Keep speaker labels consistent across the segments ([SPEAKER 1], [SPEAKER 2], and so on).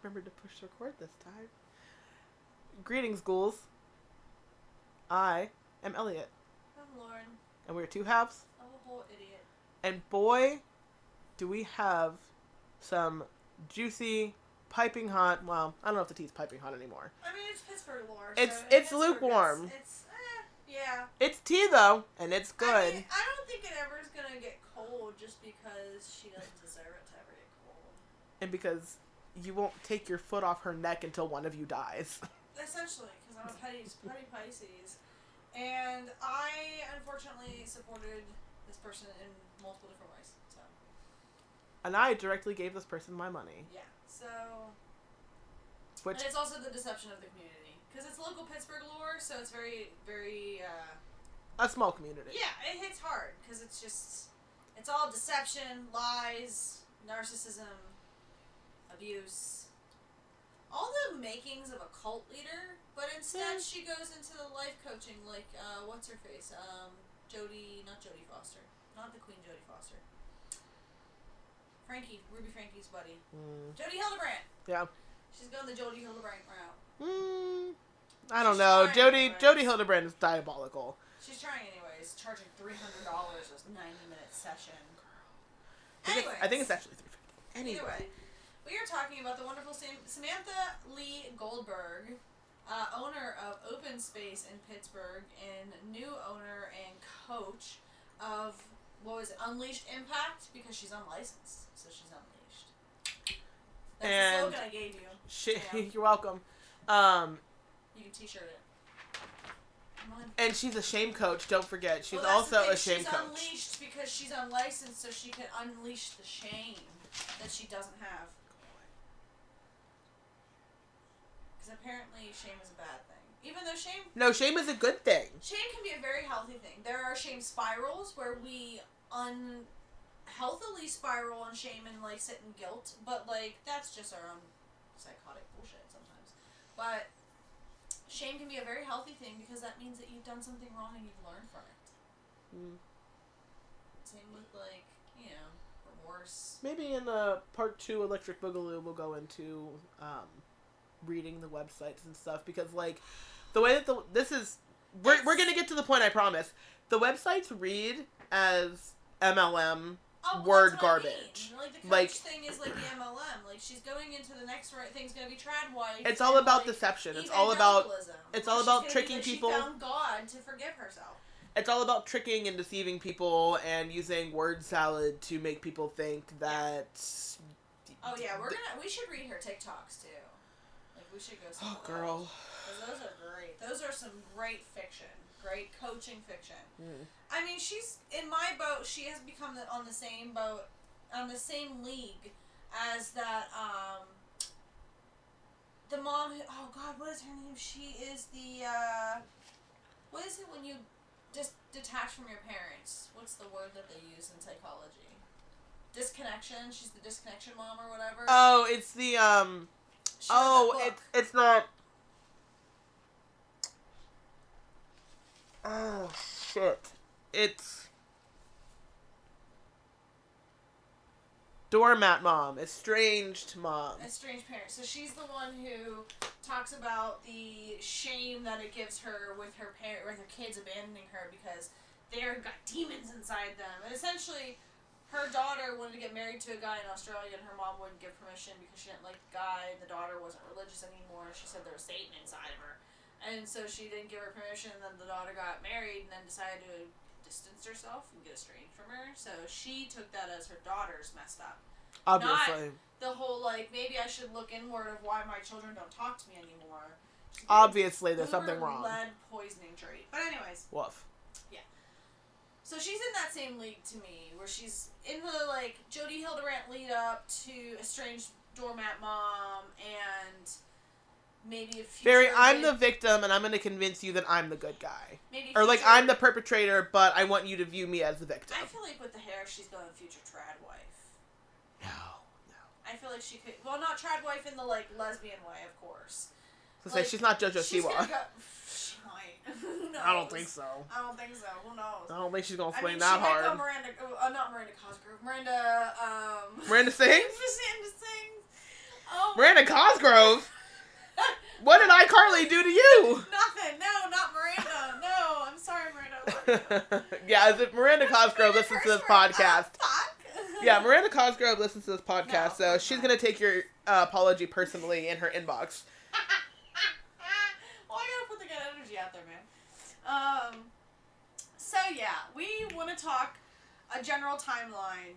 [SPEAKER 1] Remember to push record this time. Greetings, ghouls. I am Elliot.
[SPEAKER 2] I'm Lauren.
[SPEAKER 1] And we're two halves.
[SPEAKER 2] I'm a whole idiot.
[SPEAKER 1] And boy, do we have some juicy, piping hot, well, I don't know if the tea's piping hot anymore.
[SPEAKER 2] I mean, it's Pittsburgh lore.
[SPEAKER 1] It's lukewarm.
[SPEAKER 2] Yeah.
[SPEAKER 1] It's tea, though, and it's good.
[SPEAKER 2] I mean, I don't think it ever is going to get cold just because she doesn't deserve it to ever get cold.
[SPEAKER 1] And because you won't take your foot off her neck until one of you dies.
[SPEAKER 2] Essentially, because I'm a petty Pisces. And I, unfortunately, supported this person in multiple different ways. So.
[SPEAKER 1] And I directly gave this person my money.
[SPEAKER 2] Yeah, so...
[SPEAKER 1] And
[SPEAKER 2] it's also the deception of the community. Because it's local Pittsburgh lore, so it's very, very...
[SPEAKER 1] a small community.
[SPEAKER 2] Yeah, it hits hard. Because it's just... It's all deception, lies, narcissism, abuse. All the makings of a cult leader, but instead she goes into the life coaching like, what's her face? Not Jodie Foster. Not the Queen Jodie Foster. Ruby Frankie's buddy. Jodie Hildebrandt.
[SPEAKER 1] Yeah.
[SPEAKER 2] She's going the Jodie Hildebrandt route.
[SPEAKER 1] I don't know. Jodie Hildebrandt is diabolical.
[SPEAKER 2] She's trying anyways, charging $300 a 90-minute session.
[SPEAKER 1] I think it's actually $350. Anyway.
[SPEAKER 2] Either way. We are talking about the wonderful Samantha Lee Goldberg, owner of Open Space in Pittsburgh and new owner and coach of, Unleashed Impact, because she's unlicensed, so she's unleashed. That's the slogan I gave you.
[SPEAKER 1] You're welcome.
[SPEAKER 2] You can t-shirt it. Come on.
[SPEAKER 1] And she's a shame coach, don't forget. She's also a shame coach.
[SPEAKER 2] She's unleashed because she's unlicensed, so she can unleash the shame that she doesn't have. Apparently, shame is a bad thing. Even though shame...
[SPEAKER 1] No, shame is a good thing.
[SPEAKER 2] Shame can be a very healthy thing. There are shame spirals where we unhealthily spiral on shame and, sit in guilt. But, that's just our own psychotic bullshit sometimes. But shame can be a very healthy thing because that means that you've done something wrong and you've learned from it. Same with, remorse. Maybe
[SPEAKER 1] in part 2 Electric Boogaloo we'll go into... reading the websites and stuff, because the way that we're gonna get to the point, I promise. The websites read as MLM word garbage.
[SPEAKER 2] The coach thing is like the MLM. She's going into the next thing's gonna be trad wife.
[SPEAKER 1] It's all about deception. It's all about tricking people.
[SPEAKER 2] She found God to forgive herself.
[SPEAKER 1] It's all about tricking and deceiving people and using word salad to make people think that.
[SPEAKER 2] Oh yeah, we should read her TikToks too. We should go see those.
[SPEAKER 1] Girl.
[SPEAKER 2] Because those are great. Those are some great fiction. Great coaching fiction. I mean, she's, in my boat, she has become on the same boat, on the same league as that, the mom who, oh God, what is her name? She is the, what is it when you just detach from your parents? What's the word that they use in psychology? Disconnection. She's the disconnection mom or whatever.
[SPEAKER 1] Oh, it's the, it's not. Oh, shit. It's doormat mom. Estranged mom.
[SPEAKER 2] Estranged parent. So she's the one who talks about the shame that it gives her with her kids abandoning her because they've got demons inside them. And essentially, her daughter wanted to get married to a guy in Australia, and her mom wouldn't give permission because she didn't like the guy, and the daughter wasn't religious anymore. She said there was Satan inside of her. And so she didn't give her permission, and then the daughter got married and then decided to distance herself and get estranged from her. So she took that as her daughter's messed up.
[SPEAKER 1] Obviously.
[SPEAKER 2] Not the whole, maybe I should look inward of why my children don't talk to me anymore.
[SPEAKER 1] Obviously, there's something wrong.
[SPEAKER 2] Lead poisoning trait. But anyways.
[SPEAKER 1] Woof.
[SPEAKER 2] So she's in that same league to me, where she's in the, Jodie Hildebrandt lead up to Estranged Doormat Mom, and maybe a future...
[SPEAKER 1] I'm the victim, and I'm going to convince you that I'm the good guy. I'm the perpetrator, but I want you to view me as the victim.
[SPEAKER 2] I feel like with the hair, she's going future trad wife.
[SPEAKER 1] No.
[SPEAKER 2] I feel like she could... Well, not trad wife in the, lesbian way, of course.
[SPEAKER 1] She's not JoJo Siwa.
[SPEAKER 2] She might. Who knows?
[SPEAKER 1] I don't think so.
[SPEAKER 2] Who knows?
[SPEAKER 1] I don't think she's gonna swing that hard.
[SPEAKER 2] She might go not Miranda Cosgrove. Miranda
[SPEAKER 1] Sings?
[SPEAKER 2] Miranda Sings. Oh
[SPEAKER 1] Miranda Cosgrove? What did iCarly do to you?
[SPEAKER 2] Nothing. No, not Miranda. No, I'm sorry, Miranda.
[SPEAKER 1] Yeah, if Miranda Cosgrove listens to this podcast.
[SPEAKER 2] Fuck.
[SPEAKER 1] Yeah, Miranda Cosgrove listens to this podcast,
[SPEAKER 2] No,
[SPEAKER 1] so she's going to take your apology personally in her inbox.
[SPEAKER 2] Well, I gotta put the good energy out there, man. So yeah, we want to talk a general timeline.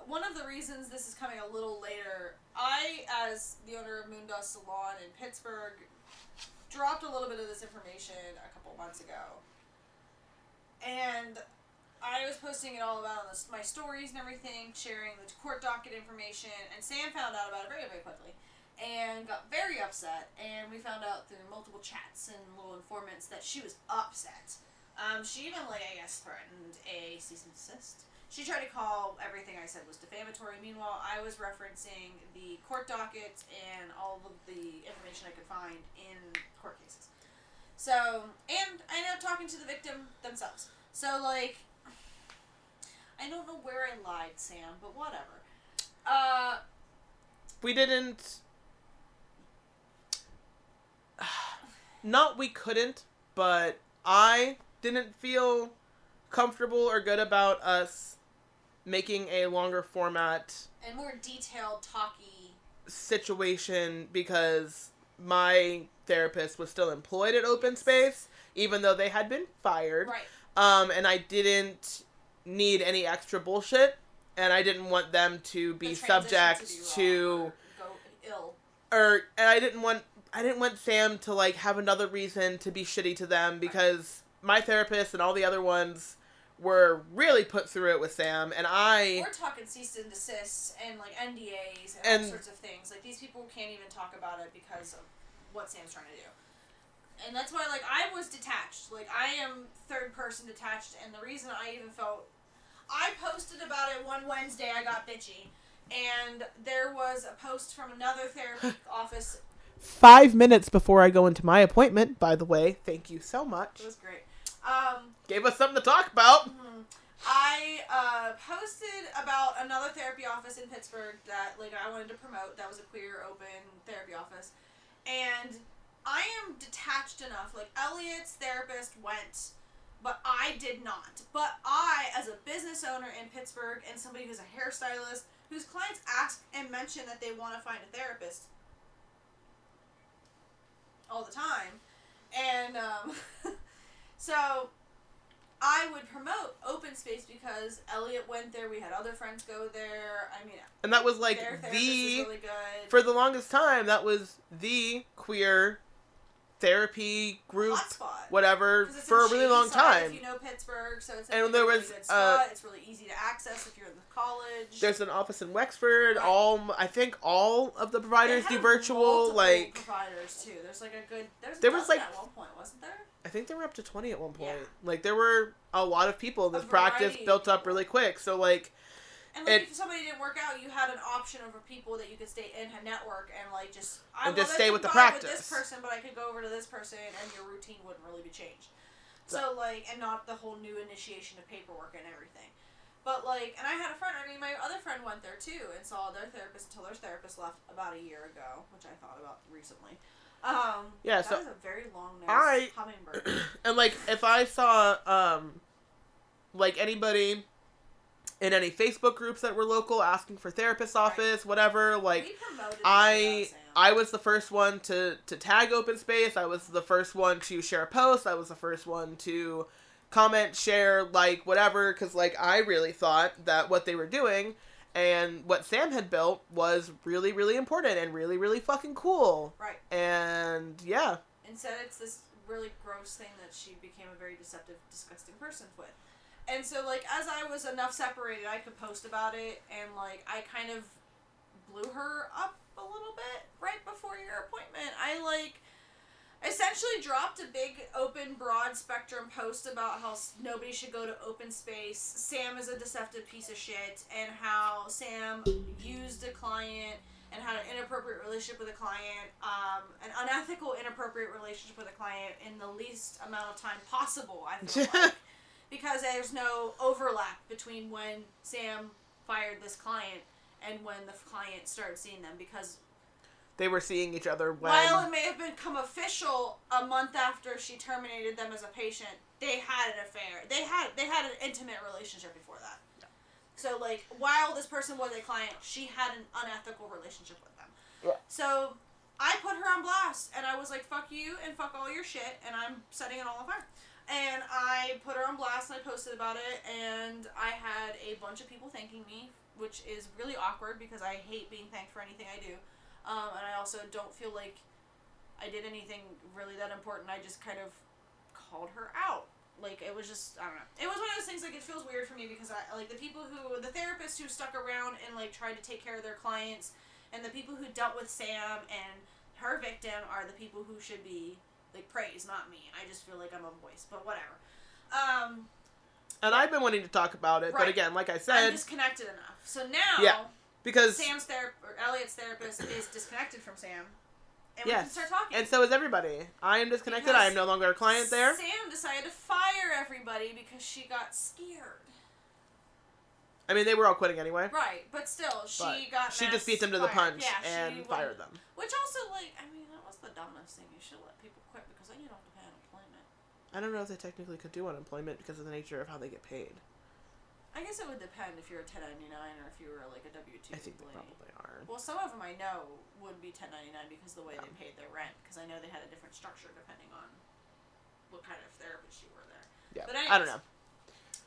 [SPEAKER 2] One of the reasons this is coming a little later, I, as the owner of Moondust Salon in Pittsburgh, dropped a little bit of this information a couple months ago. And I was posting it all about on my stories and everything, sharing the court docket information, and Sam found out about it very, very quickly. And got very upset, and we found out through multiple chats and little informants that she was upset. She even, I guess, threatened a cease and desist. She tried to call everything I said was defamatory. Meanwhile, I was referencing the court dockets and all of the information I could find in court cases. So, and I ended up talking to the victim themselves. So, I don't know where I lied, Sam, but whatever.
[SPEAKER 1] We didn't... Not we couldn't, but I didn't feel comfortable or good about us making a longer format
[SPEAKER 2] and more detailed, talky
[SPEAKER 1] situation because my therapist was still employed at Open Space, even though they had been fired.
[SPEAKER 2] Right.
[SPEAKER 1] And I didn't need any extra bullshit, and I didn't want them to be subject to
[SPEAKER 2] go ill.
[SPEAKER 1] And I didn't want Sam to have another reason to be shitty to them because my therapist and all the other ones were really put through it with Sam, and
[SPEAKER 2] we're talking cease and desists and NDAs and all sorts of things. These people can't even talk about it because of what Sam's trying to do. And that's why I was detached. I am third person detached, and the reason I even felt I posted about it one Wednesday, I got bitchy, and there was a post from another therapy office
[SPEAKER 1] 5 minutes before I go into my appointment, by the way. Thank you so much.
[SPEAKER 2] It was great.
[SPEAKER 1] Gave us something to talk about.
[SPEAKER 2] I posted about another therapy office in Pittsburgh that I wanted to promote. That was a queer, open therapy office. And I am detached enough. Elliot's therapist went, but I did not. But I, as a business owner in Pittsburgh and somebody who's a hairstylist, whose clients ask and mention that they want to find a therapist all the time. And, so I would promote Open Space because Elliot went there. We had other friends go there. I mean,
[SPEAKER 1] and that was
[SPEAKER 2] their therapist was really good.
[SPEAKER 1] For the longest time, that was the queer therapy group,
[SPEAKER 2] hotspot,
[SPEAKER 1] whatever, for a really long time.
[SPEAKER 2] If you know Pittsburgh, so it's
[SPEAKER 1] and there
[SPEAKER 2] really
[SPEAKER 1] was
[SPEAKER 2] good spot. It's really easy to access if you're in the college.
[SPEAKER 1] There's an office in Wexford.
[SPEAKER 2] Right.
[SPEAKER 1] I think all of the providers do virtual.
[SPEAKER 2] Providers too. There's a good. There was at one point, wasn't there?
[SPEAKER 1] I think they were up to 20 at one point.
[SPEAKER 2] Yeah.
[SPEAKER 1] There were a lot of people in this practice built up really quick. So
[SPEAKER 2] and if somebody didn't work out, you had an option over people that you could stay in a network and just
[SPEAKER 1] stay with the practice.
[SPEAKER 2] With this person, but I could go over to this person, and your routine wouldn't really be changed. So and not the whole new initiation of paperwork and everything. But and I had a friend. My other friend went there too and saw their therapist until their therapist left about a year ago, which I thought about recently.
[SPEAKER 1] Yeah,
[SPEAKER 2] that was a very long-nosed hummingbird.
[SPEAKER 1] And if I saw anybody in any Facebook groups that were local asking for therapist office, whatever, I was the first one to tag Open Space. I was the first one to share a post. I was the first one to comment, share, whatever, because I really thought that what they were doing and what Sam had built was really, really important and really, really fucking cool.
[SPEAKER 2] Right.
[SPEAKER 1] And, yeah.
[SPEAKER 2] Instead, it's this really gross thing that she became a very deceptive, disgusting person with. And so, as I was enough separated, I could post about it, and, I kind of blew her up a little bit right before your appointment. I, essentially dropped a big, open, broad spectrum post about how nobody should go to Open Space. Sam is a deceptive piece of shit, and how Sam used a client and had an inappropriate relationship with a client, an unethical, inappropriate relationship with a client in the least amount of time possible, I feel like. Because there's no overlap between when Sam fired this client and when the client started seeing them, because
[SPEAKER 1] they were seeing each other when...
[SPEAKER 2] While it may have become official a month after she terminated them as a patient, they had an affair. They had an intimate relationship before that.
[SPEAKER 1] Yeah.
[SPEAKER 2] So, like, while this person was a client, she had an unethical relationship with them.
[SPEAKER 1] Yeah.
[SPEAKER 2] So, I put her on blast, and I was like, fuck you, and fuck all your shit, and I'm setting it all on fire. And I put her on blast, and I posted about it, and I had a bunch of people thanking me, which is really awkward, because I hate being thanked for anything I do. And I also don't feel like I did anything really that important. I just kind of called her out. Like, it was just, I don't know. It was one of those things, like, it feels weird for me, because the therapists who stuck around and, like, tried to take care of their clients, and the people who dealt with Sam and her victim are the people who should be, like, praised, not me. I just feel like I'm a voice, but whatever.
[SPEAKER 1] And I've been wanting to talk about it,
[SPEAKER 2] right.
[SPEAKER 1] but again, like I said...
[SPEAKER 2] I'm disconnected enough. So now,
[SPEAKER 1] yeah, because
[SPEAKER 2] Elliot's therapist is disconnected from Sam, and
[SPEAKER 1] yes.
[SPEAKER 2] we can start talking.
[SPEAKER 1] And so is everybody. I am disconnected.
[SPEAKER 2] Because
[SPEAKER 1] I am no longer a client there.
[SPEAKER 2] Sam decided to fire everybody because she got scared.
[SPEAKER 1] I mean, they were all quitting anyway.
[SPEAKER 2] Right, but still, she
[SPEAKER 1] just beat them to the punch and fired them.
[SPEAKER 2] Which also, like, I mean, that was the dumbest thing. You should let people quit, because then you don't have to pay unemployment.
[SPEAKER 1] I don't know if they technically could do unemployment because of the nature of how they get paid.
[SPEAKER 2] I guess it would depend if you're a 1099 or if you were, like, a W-2
[SPEAKER 1] I think
[SPEAKER 2] employee.
[SPEAKER 1] they probably are.
[SPEAKER 2] Well, some of them I know would be 1099 because of the way they paid their rent, because I know they had a different structure depending on what kind of therapist you were there.
[SPEAKER 1] Yeah,
[SPEAKER 2] but anyways,
[SPEAKER 1] I don't know.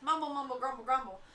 [SPEAKER 2] Mumble, mumble, grumble, grumble.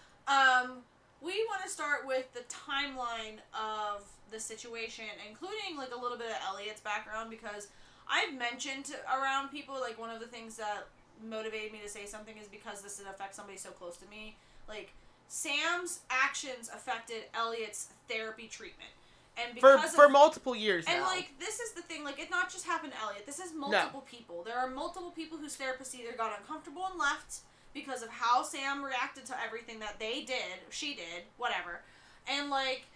[SPEAKER 2] We want to start with the timeline of the situation, including, like, a little bit of Elliot's background, because I've mentioned around people, like, one of the things that motivated me to say something is because this affects somebody so close to me. Like, Sam's actions affected Elliot's therapy treatment. And because
[SPEAKER 1] for multiple years now.
[SPEAKER 2] And, like, this is the thing, like, it not just happened to Elliot. This is multiple people. There are multiple people whose therapists either got uncomfortable and left because of how Sam reacted to everything that they did, she did, whatever. And, like,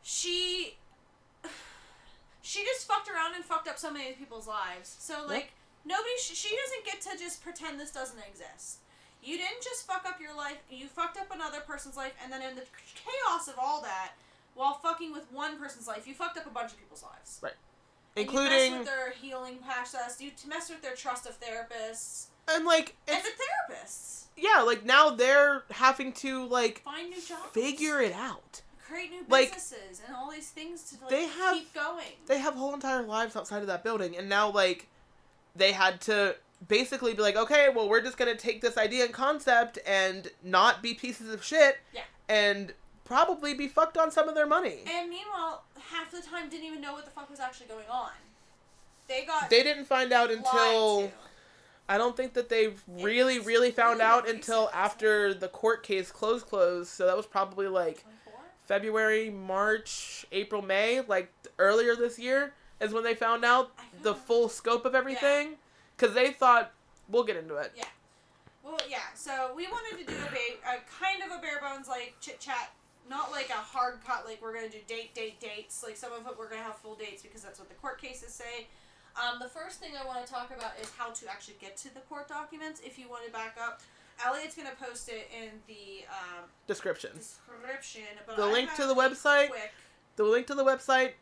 [SPEAKER 2] she just fucked around and fucked up so many people's lives. So, like, she doesn't get to just pretend this doesn't exist. You didn't just fuck up your life, you fucked up another person's life, and then in the chaos of all that, while fucking with one person's life, you fucked up a bunch of people's lives.
[SPEAKER 1] Right.
[SPEAKER 2] And
[SPEAKER 1] including...
[SPEAKER 2] you messed with their healing process, you messed with their trust of therapists.
[SPEAKER 1] And, like...
[SPEAKER 2] And the therapists.
[SPEAKER 1] Yeah, like, now they're having to, like...
[SPEAKER 2] Find new jobs.
[SPEAKER 1] Figure it out.
[SPEAKER 2] Create new
[SPEAKER 1] like,
[SPEAKER 2] businesses and all these things to, like, keep going.
[SPEAKER 1] They have whole entire lives outside of that building, and now, like, they had to basically be like, okay, well, we're just gonna take this idea and concept and not be pieces of shit.
[SPEAKER 2] Yeah.
[SPEAKER 1] And probably be fucked on some of their money.
[SPEAKER 2] And meanwhile, half the time didn't even know what the fuck was actually going on. They didn't
[SPEAKER 1] find out until... I don't think that they really found out until after the court case closed. So that was probably, like,
[SPEAKER 2] 24?
[SPEAKER 1] February, March, April, May, like, earlier this year is when they found out the full scope of everything. Because they thought, we'll get into it.
[SPEAKER 2] Yeah. Well, yeah, so we wanted to do a kind of a bare bones, like, chit-chat. Not like a hard cut, like, we're going to do dates. Like, some of it we're going to have full dates because that's what the court cases say. The first thing I want to talk about is how to actually get to the court documents. If you want to back up, Elliot's going to post it in the
[SPEAKER 1] description.
[SPEAKER 2] But
[SPEAKER 1] the link to the website,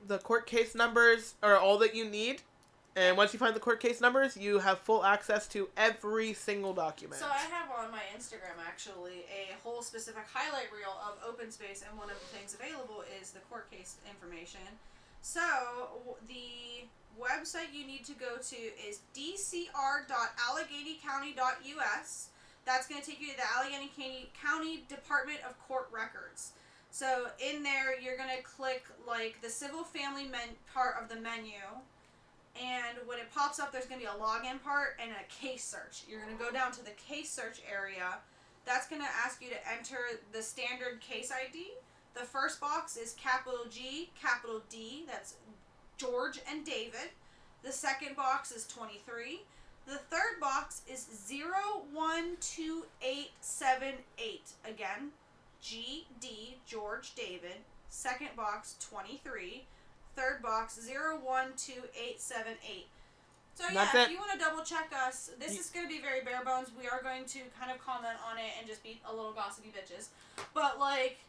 [SPEAKER 1] the court case numbers are all that you need. And once you find the court case numbers, you have full access to every single document.
[SPEAKER 2] So I have on my Instagram, actually, a whole specific highlight reel of open space, and one of the things available is the court case information. So the website you need to go to is dcr.alleghenycounty.us. That's going to take you to the Allegheny County Department of Court Records. So in there, you're going to click, like, the civil family part of the menu. And when it pops up, there's going to be a login part and a case search. You're going to go down to the case search area. That's going to ask you to enter the standard case ID. The first box is capital G, capital D. That's George and David. The second box is 23. The third box is 012878. Again, GD, George, David. Second box, 23. Third box, 012878. So yeah, if you want to double check us, this is going to be very bare bones. We are going to kind of comment on it and just be a little gossipy bitches. But, like,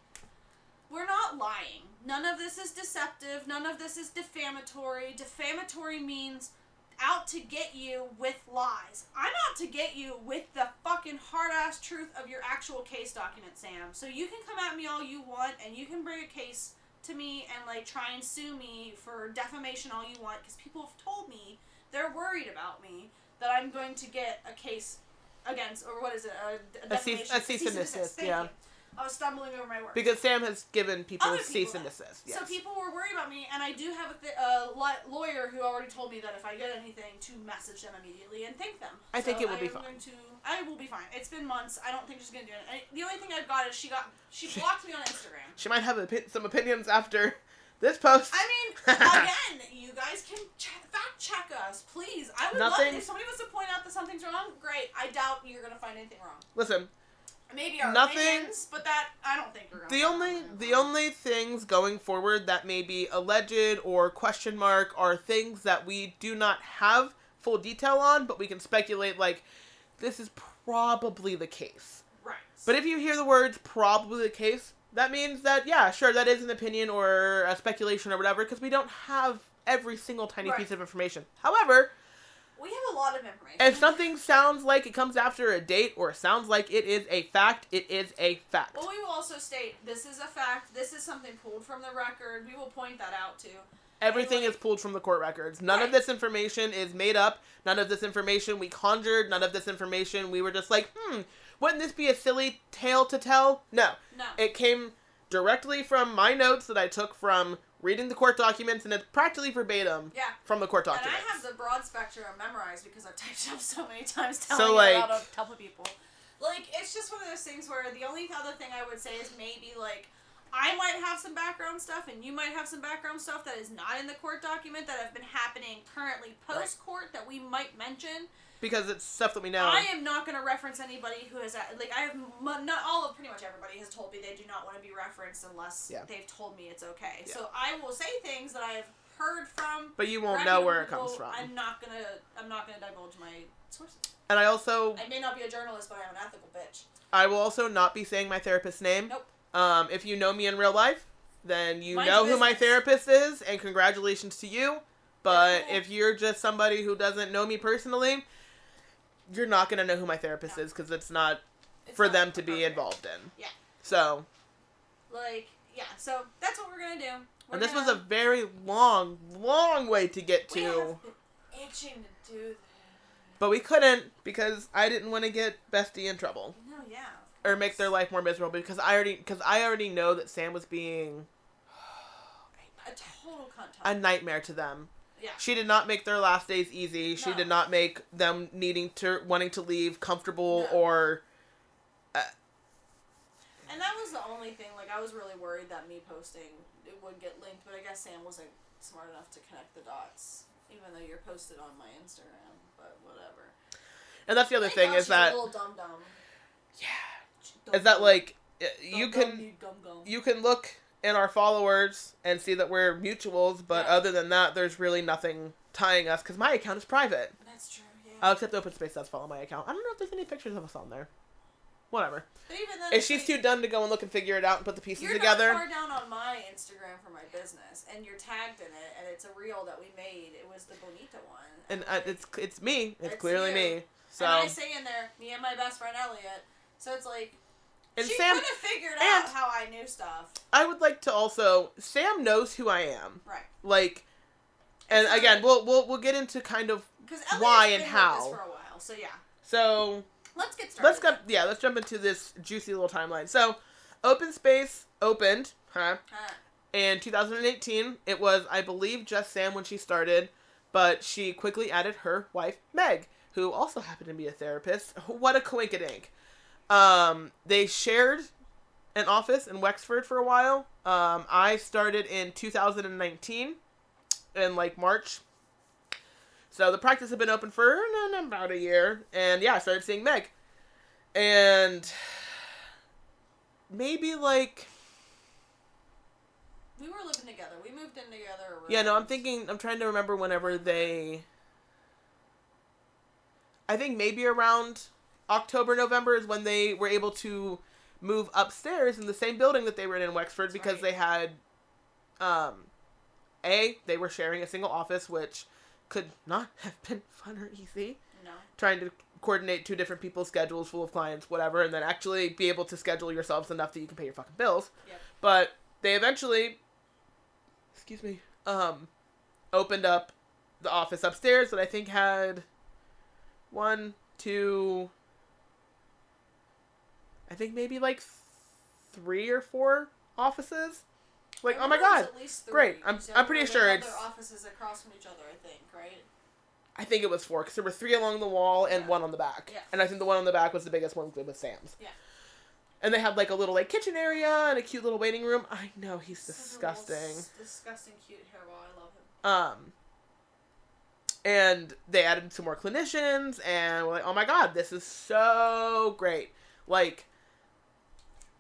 [SPEAKER 2] we're not lying. None of this is deceptive. None of this is defamatory. Defamatory means out to get you with lies. I'm out to get you with the fucking hard-ass truth of your actual case document, Sam. So you can come at me all you want, and you can bring a case to me and, like, try and sue me for defamation all you want, because people have told me they're worried about me, that I'm going to get a case against, or what is it, a defamation.
[SPEAKER 1] A cease and desist,
[SPEAKER 2] Thank
[SPEAKER 1] yeah.
[SPEAKER 2] you. I was stumbling over my words.
[SPEAKER 1] Because Sam has given people
[SPEAKER 2] Other
[SPEAKER 1] cease
[SPEAKER 2] people
[SPEAKER 1] and desist. Yes.
[SPEAKER 2] So people were worried about me, and I do have a lawyer who already told me that if I get anything, to message them immediately and thank them.
[SPEAKER 1] I think it will be fine.
[SPEAKER 2] I will be fine. It's been months. I don't think she's going to do it. The only thing I've got is she blocked me on Instagram.
[SPEAKER 1] She might have some opinions after this post.
[SPEAKER 2] I mean, again, you guys can fact check us, please. I would love if somebody was to point out that something's wrong. Great. I doubt you're going to find anything wrong.
[SPEAKER 1] Listen.
[SPEAKER 2] Maybe our opinions, but that I don't think we're going to.
[SPEAKER 1] The only things going forward that may be alleged or question mark are things that we do not have full detail on, but we can speculate like this is probably the case.
[SPEAKER 2] Right.
[SPEAKER 1] But if you hear the words probably the case, that means that yeah, sure, that is an opinion or a speculation or whatever, because we don't have every single tiny piece of information. However,
[SPEAKER 2] we have a lot of information.
[SPEAKER 1] if something sounds like it comes after a date or sounds like it is a fact, it is a fact.
[SPEAKER 2] Well, we will also state, this is a fact, this is something pulled from the record, we will point that out too.
[SPEAKER 1] Everything is pulled from the court records. None of this information is made up. None of this information we conjured. None of this information we were just like, wouldn't this be a silly tale to tell? No. It came directly from my notes that I took from reading the court documents, and it's practically verbatim from the court documents.
[SPEAKER 2] And I have the broad spectrum memorized because I've typed it up so many times telling it out of a couple of people. Like, it's just one of those things where the only other thing I would say is maybe, like, I might have some background stuff, and you might have some background stuff that is not in the court document that have been happening currently post-court that we might mention.
[SPEAKER 1] Because it's stuff that we know.
[SPEAKER 2] I am not going to reference anybody who has, like, I have, not pretty much everybody has told me they do not want to be referenced unless they've told me it's okay. Yeah. So I will say things that I have heard from.
[SPEAKER 1] But you won't know where it comes from.
[SPEAKER 2] I'm not gonna divulge my sources.
[SPEAKER 1] And I
[SPEAKER 2] may not be a journalist, but I'm an ethical bitch.
[SPEAKER 1] I will also not be saying my therapist's name.
[SPEAKER 2] Nope.
[SPEAKER 1] If you know me in real life, then you know who my therapist is, and congratulations to you. But if you're just somebody who doesn't know me personally, you're not going to know who my therapist is, because it's not for them to be involved in.
[SPEAKER 2] Yeah.
[SPEAKER 1] So.
[SPEAKER 2] So that's what we're going to do.
[SPEAKER 1] And this was a very long, long way to get to.
[SPEAKER 2] We have been itching to do that.
[SPEAKER 1] But we couldn't, because I didn't want to get Bestie in trouble.
[SPEAKER 2] No, yeah.
[SPEAKER 1] Or make their life more miserable, because I already know that Sam was being
[SPEAKER 2] a total cunt.
[SPEAKER 1] A nightmare to them.
[SPEAKER 2] Yeah.
[SPEAKER 1] She did not make their last days easy. She did not make them wanting to leave comfortable or.
[SPEAKER 2] And that was the only thing. Like, I was really worried that me posting it would get linked, but I guess Sam wasn't smart enough to connect the dots, even though you're posted on my Instagram. But whatever.
[SPEAKER 1] And that's the other thing is that.
[SPEAKER 2] A little dum-dum.
[SPEAKER 1] Yeah. Is that like you can look in our followers and see that we're mutuals, but other than that, there's really nothing tying us, because my account is private.
[SPEAKER 2] That's true, yeah.
[SPEAKER 1] Except Open Space does follow my account. I don't know if there's any pictures of us on there. Whatever.
[SPEAKER 2] But even then,
[SPEAKER 1] if she's too done to go and look and figure it out and put the pieces together.
[SPEAKER 2] You're not far down on my Instagram for my business, and you're tagged in it, and it's a reel that we made. It was the Bonita one.
[SPEAKER 1] And it's me. It's clearly me. So.
[SPEAKER 2] And I say in there, me and my best friend Elliot. So it's like,
[SPEAKER 1] and
[SPEAKER 2] she
[SPEAKER 1] Sam,
[SPEAKER 2] could have figured out how I knew stuff.
[SPEAKER 1] I would like to also, Sam knows who I am.
[SPEAKER 2] Right.
[SPEAKER 1] Like, and again, we'll get into kind of why and how.
[SPEAKER 2] With this for a while, so yeah.
[SPEAKER 1] So
[SPEAKER 2] let's get started.
[SPEAKER 1] Let's jump into this juicy little timeline. So, Open Space opened, in 2018. It was, I believe, just Sam when she started, but she quickly added her wife, Meg, who also happened to be a therapist. What a coinkydink. They shared an office in Wexford for a while. I started in 2019 in March. So the practice had been open for about a year. And yeah, I started seeing Meg. And maybe
[SPEAKER 2] we were living together. We moved in together.
[SPEAKER 1] Yeah, no, I'm trying to remember whenever I think maybe around October, November is when they were able to move upstairs in the same building that they were in Wexford, because they had They were sharing a single office, which could not have been fun or easy.
[SPEAKER 2] No.
[SPEAKER 1] Trying to coordinate 2 different people's schedules full of clients, whatever, and then actually be able to schedule yourselves enough that you can pay your fucking bills.
[SPEAKER 2] Yep.
[SPEAKER 1] But they eventually, opened up the office upstairs that I think had 1, 2, I think maybe like 3 or 4 offices. Like, oh my god,
[SPEAKER 2] at least 3.
[SPEAKER 1] great! I'm pretty sure it's.
[SPEAKER 2] Their offices across from each other, I think, right?
[SPEAKER 1] I think it was 4 because there were 3 along the wall and 1 on the back.
[SPEAKER 2] Yeah.
[SPEAKER 1] And I think the one on the back was the biggest one with Sam's.
[SPEAKER 2] Yeah.
[SPEAKER 1] And they had like a little like kitchen area and a cute little waiting room. I know he's disgusting.
[SPEAKER 2] Disgusting cute hairball. I love him.
[SPEAKER 1] And they added some more clinicians, and we're like, oh my god, this is so great. Like,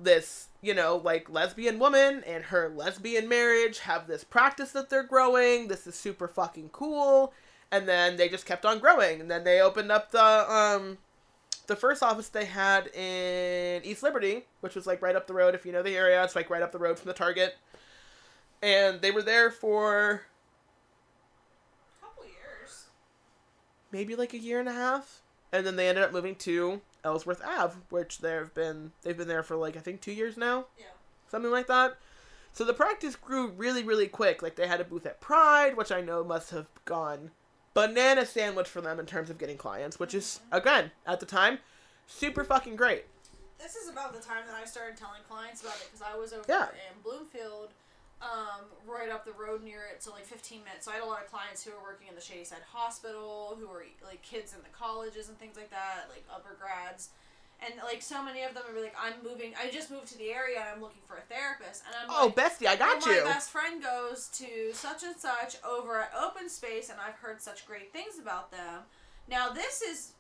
[SPEAKER 1] this, like, lesbian woman and her lesbian marriage have this practice that they're growing. This is super fucking cool. And then they just kept on growing. And then they opened up the first office they had in East Liberty, which was, like, right up the road, if you know the area. It's, like, right up the road from the Target. And they were there for maybe like a year and a half, and then they ended up moving to Ellsworth Ave, which they've been there for like I think 2 years now, something like that. So the practice grew really, really quick. Like they had a booth at Pride, which I know must have gone banana sandwich for them in terms of getting clients, which is again at the time super fucking great.
[SPEAKER 2] This is about the time that I started telling clients about it because I was over in Bloomfield. Right up the road near it, so like 15 minutes. So I had a lot of clients who were working in the Shadyside Hospital, who were like kids in the colleges and things like that, like upper grads. And like so many of them would be like, I just moved to the area and I'm looking for a therapist. And I'm like,
[SPEAKER 1] bestie, I got you.
[SPEAKER 2] My best friend goes to such and such over at Open Space and I've heard such great things about them. Now this is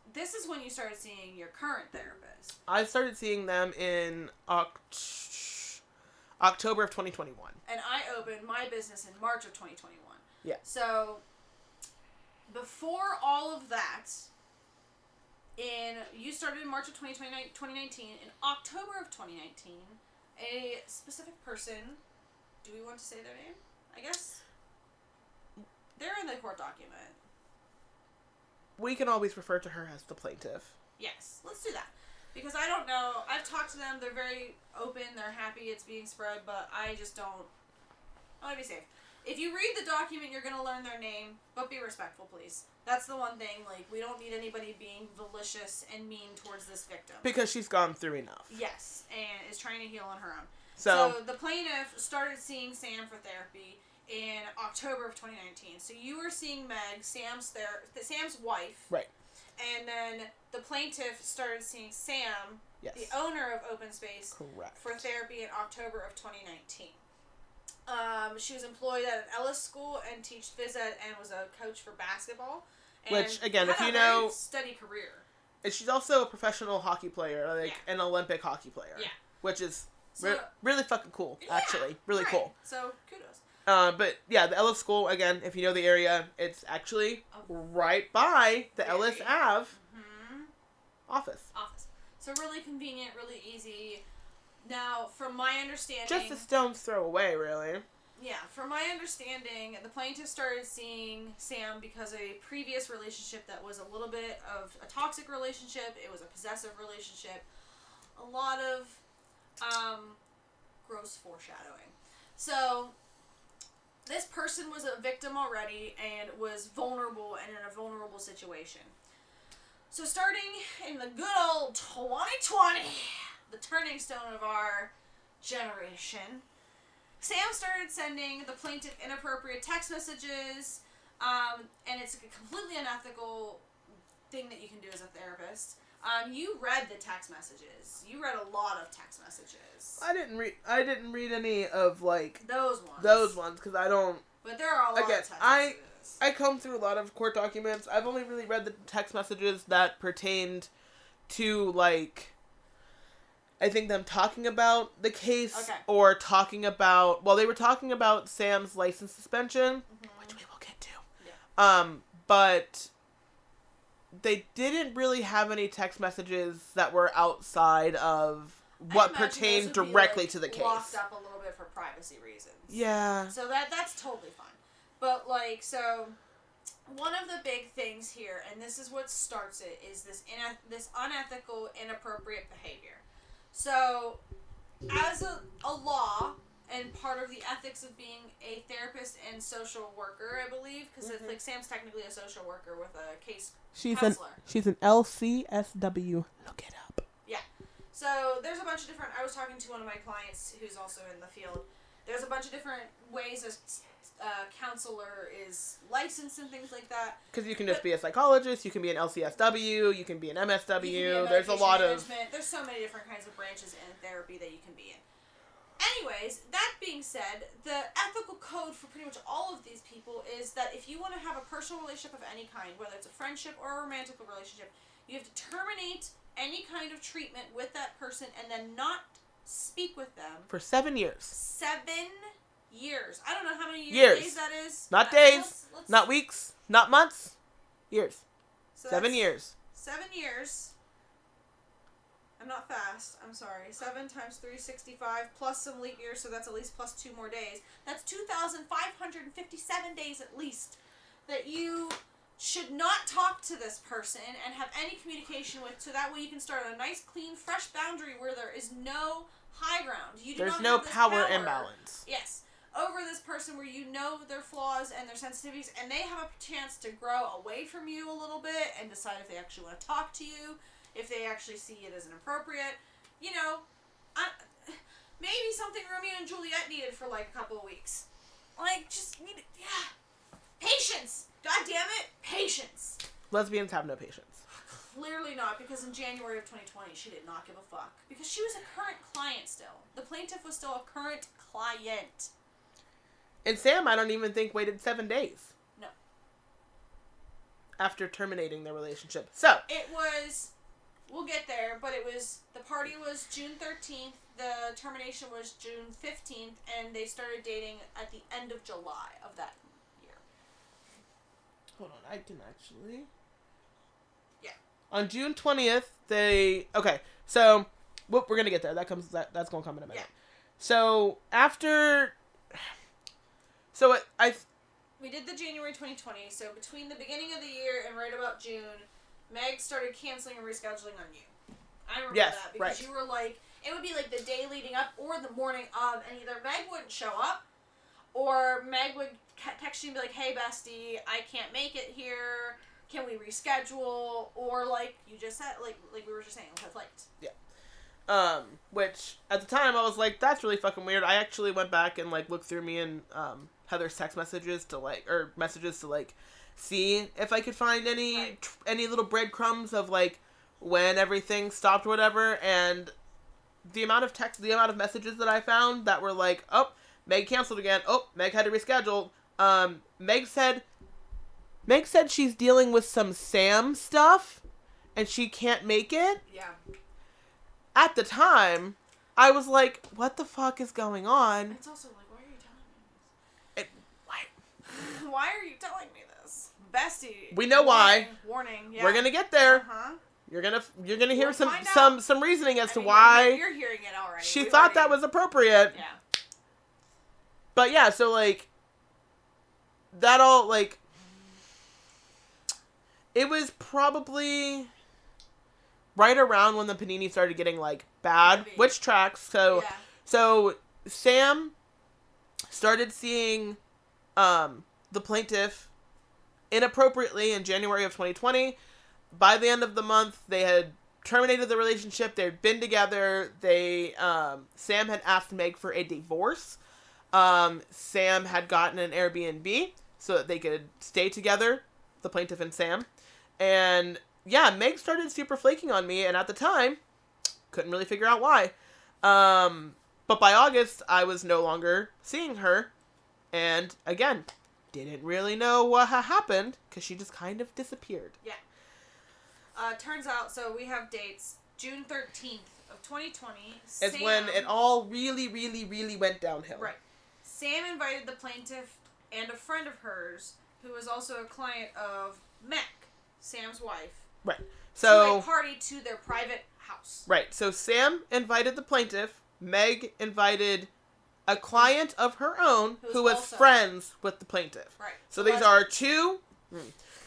[SPEAKER 2] when you started seeing your current therapist.
[SPEAKER 1] I started seeing them in October of 2021.
[SPEAKER 2] And I opened my business in March of 2021.
[SPEAKER 1] Yeah.
[SPEAKER 2] So, before all of that, you started in March of 2019. In October of 2019, a specific person, do we want to say their name? I guess? They're in the court document.
[SPEAKER 1] We can always refer to her as the plaintiff.
[SPEAKER 2] Yes, let's do that. Because I don't know, I've talked to them, they're very open, they're happy it's being spread, but I just don't, I want to be safe. If you read the document, you're going to learn their name, but be respectful, please. That's the one thing, like, we don't need anybody being malicious and mean towards this victim.
[SPEAKER 1] Because she's gone through enough.
[SPEAKER 2] Yes, and is trying to heal on her own.
[SPEAKER 1] So
[SPEAKER 2] the plaintiff started seeing Sam for therapy in October of 2019. So you were seeing Meg, Sam's wife.
[SPEAKER 1] Right.
[SPEAKER 2] And then the plaintiff started seeing Sam, the owner of Open Space, for therapy in October of 2019. She was employed at an Ellis school and taught phys ed and was a coach for basketball. And
[SPEAKER 1] which, again, if you
[SPEAKER 2] had a
[SPEAKER 1] know...
[SPEAKER 2] very steady career.
[SPEAKER 1] And she's also a professional hockey player, like an Olympic hockey player. Yeah. Which is really fucking cool, actually. Really cool.
[SPEAKER 2] So, kudos.
[SPEAKER 1] But, yeah, the Ellis School, again, if you know the area, it's actually right by the Ellis Ave office.
[SPEAKER 2] So really convenient, really easy. Now, from my understanding...
[SPEAKER 1] Just a stone's throw away, really.
[SPEAKER 2] Yeah, from my understanding, the plaintiff started seeing Sam because of a previous relationship that was a little bit of a toxic relationship. It was a possessive relationship. A lot of gross foreshadowing. So... this person was a victim already and was vulnerable and in a vulnerable situation. So starting in the good old 2020, the turning stone of our generation, Sam started sending the plaintiff inappropriate text messages, and it's a completely unethical thing that you can do as a therapist. You read the text messages. You read a lot of text messages.
[SPEAKER 1] I didn't read any of like
[SPEAKER 2] those ones.
[SPEAKER 1] Those ones because I don't.
[SPEAKER 2] But there are a lot of text messages.
[SPEAKER 1] I comb through a lot of court documents. I've only really read the text messages that pertained to like. I think them talking about the case or talking about. Well, they were talking about Sam's license suspension, which we will get to. Yeah. But. They didn't really have any text messages that were outside of what pertained directly to the case.
[SPEAKER 2] Locked up a little bit for privacy reasons.
[SPEAKER 1] Yeah.
[SPEAKER 2] So that's totally fine. But, like, so one of the big things here, and this is what starts it, is this unethical, inappropriate behavior. So, as a law, and part of the ethics of being a therapist and social worker, I believe, because it's like Sam's technically a social worker with a case counselor.
[SPEAKER 1] She's an LCSW. Look it up.
[SPEAKER 2] Yeah. So there's a bunch of different. I was talking to one of my clients who's also in the field. There's a bunch of different ways a counselor is licensed and things like that.
[SPEAKER 1] Because you can just be a psychologist, you can be an LCSW, you can be an MSW. There's a lot of.
[SPEAKER 2] There's so many different kinds of branches in therapy that you can be in. Anyways, that being said, the ethical code for pretty much all of these people is that if you want to have a personal relationship of any kind, whether it's a friendship or a romantic relationship, you have to terminate any kind of treatment with that person and then not speak with them.
[SPEAKER 1] For 7 years.
[SPEAKER 2] 7 years. I don't know how many days that is.
[SPEAKER 1] Not days, not weeks, not months. Years.
[SPEAKER 2] So
[SPEAKER 1] 7 years.
[SPEAKER 2] 7 years. I'm not fast. I'm sorry. 7 times 365 plus some leap years, so that's at least plus 2 more days. That's 2,557 days at least that you should not talk to this person and have any communication with, so that way you can start a nice, clean, fresh boundary where there is no high ground.
[SPEAKER 1] There's no power imbalance.
[SPEAKER 2] Yes. Over this person where you know their flaws and their sensitivities, and they have a chance to grow away from you a little bit and decide if they actually want to talk to you. If they actually see it as inappropriate, you know, maybe something Romeo and Juliet needed for like a couple of weeks. Like, just needed, patience. God damn it, patience.
[SPEAKER 1] Lesbians have no patience.
[SPEAKER 2] Clearly not, because in January of 2020, she did not give a fuck. Because she was a current client still. The plaintiff was still a current client.
[SPEAKER 1] And Sam, I don't even think waited 7 days.
[SPEAKER 2] No.
[SPEAKER 1] After terminating their relationship. So.
[SPEAKER 2] It was... We'll get there, but the party was June 13th, the termination was June 15th, and they started dating at the end of July of that year.
[SPEAKER 1] Hold on, I can actually...
[SPEAKER 2] Yeah.
[SPEAKER 1] On June 20th, okay, so, we're gonna get there, that's gonna come in a minute.
[SPEAKER 2] Yeah.
[SPEAKER 1] So, after...
[SPEAKER 2] We did the January 2020, so between the beginning of the year and right about June... Meg started canceling and rescheduling on you. I remember that because you were like, it would be like the day leading up or the morning of, and either Meg wouldn't show up, or Meg would text you and be like, hey, bestie, I can't make it here. Can we reschedule? Or like you just said, like we were just saying, have flights.
[SPEAKER 1] Yeah. Which at the time I was like, that's really fucking weird. I actually went back and like looked through me and Heather's text messages to see if I could find any little breadcrumbs of like when everything stopped or whatever, and the amount of messages that I found that were like, oh, Meg canceled again, oh, Meg had to reschedule, Meg said she's dealing with some Sam stuff and she can't make it.
[SPEAKER 2] Yeah.
[SPEAKER 1] At the time, I was like, what the fuck is going on?
[SPEAKER 2] It's also like, why are you telling me this? Why are you telling me this? Bestie.
[SPEAKER 1] We know why.
[SPEAKER 2] Warning. Yeah.
[SPEAKER 1] We're gonna get there.
[SPEAKER 2] Uh-huh.
[SPEAKER 1] You're gonna hear some reasoning as to why
[SPEAKER 2] you're hearing it already.
[SPEAKER 1] She thought that was appropriate.
[SPEAKER 2] Yeah.
[SPEAKER 1] But yeah, so like that all like it was probably right around when the Panini started getting like bad, which tracks. So Sam started seeing the plaintiff inappropriately in January of 2020. By the end of the month, they had terminated the relationship. They'd been together. Sam had asked Meg for a divorce. Sam had gotten an Airbnb so that they could stay together, the plaintiff and Sam. And yeah, Meg started super flaking on me, and at the time, couldn't really figure out why. But by August, I was no longer seeing her, and again, didn't really know what had happened, because she just kind of disappeared.
[SPEAKER 2] Yeah. Turns out, so we have dates. June 13th of 2020.
[SPEAKER 1] Is when it all really, really, really went downhill.
[SPEAKER 2] Right. Sam invited the plaintiff and a friend of hers, who was also a client of Meg, Sam's wife.
[SPEAKER 1] Right. So
[SPEAKER 2] to a party to their private house.
[SPEAKER 1] Right. So Sam invited the plaintiff. Meg invited a client of her own who was
[SPEAKER 2] also
[SPEAKER 1] friends with the plaintiff.
[SPEAKER 2] Right.
[SPEAKER 1] So these are two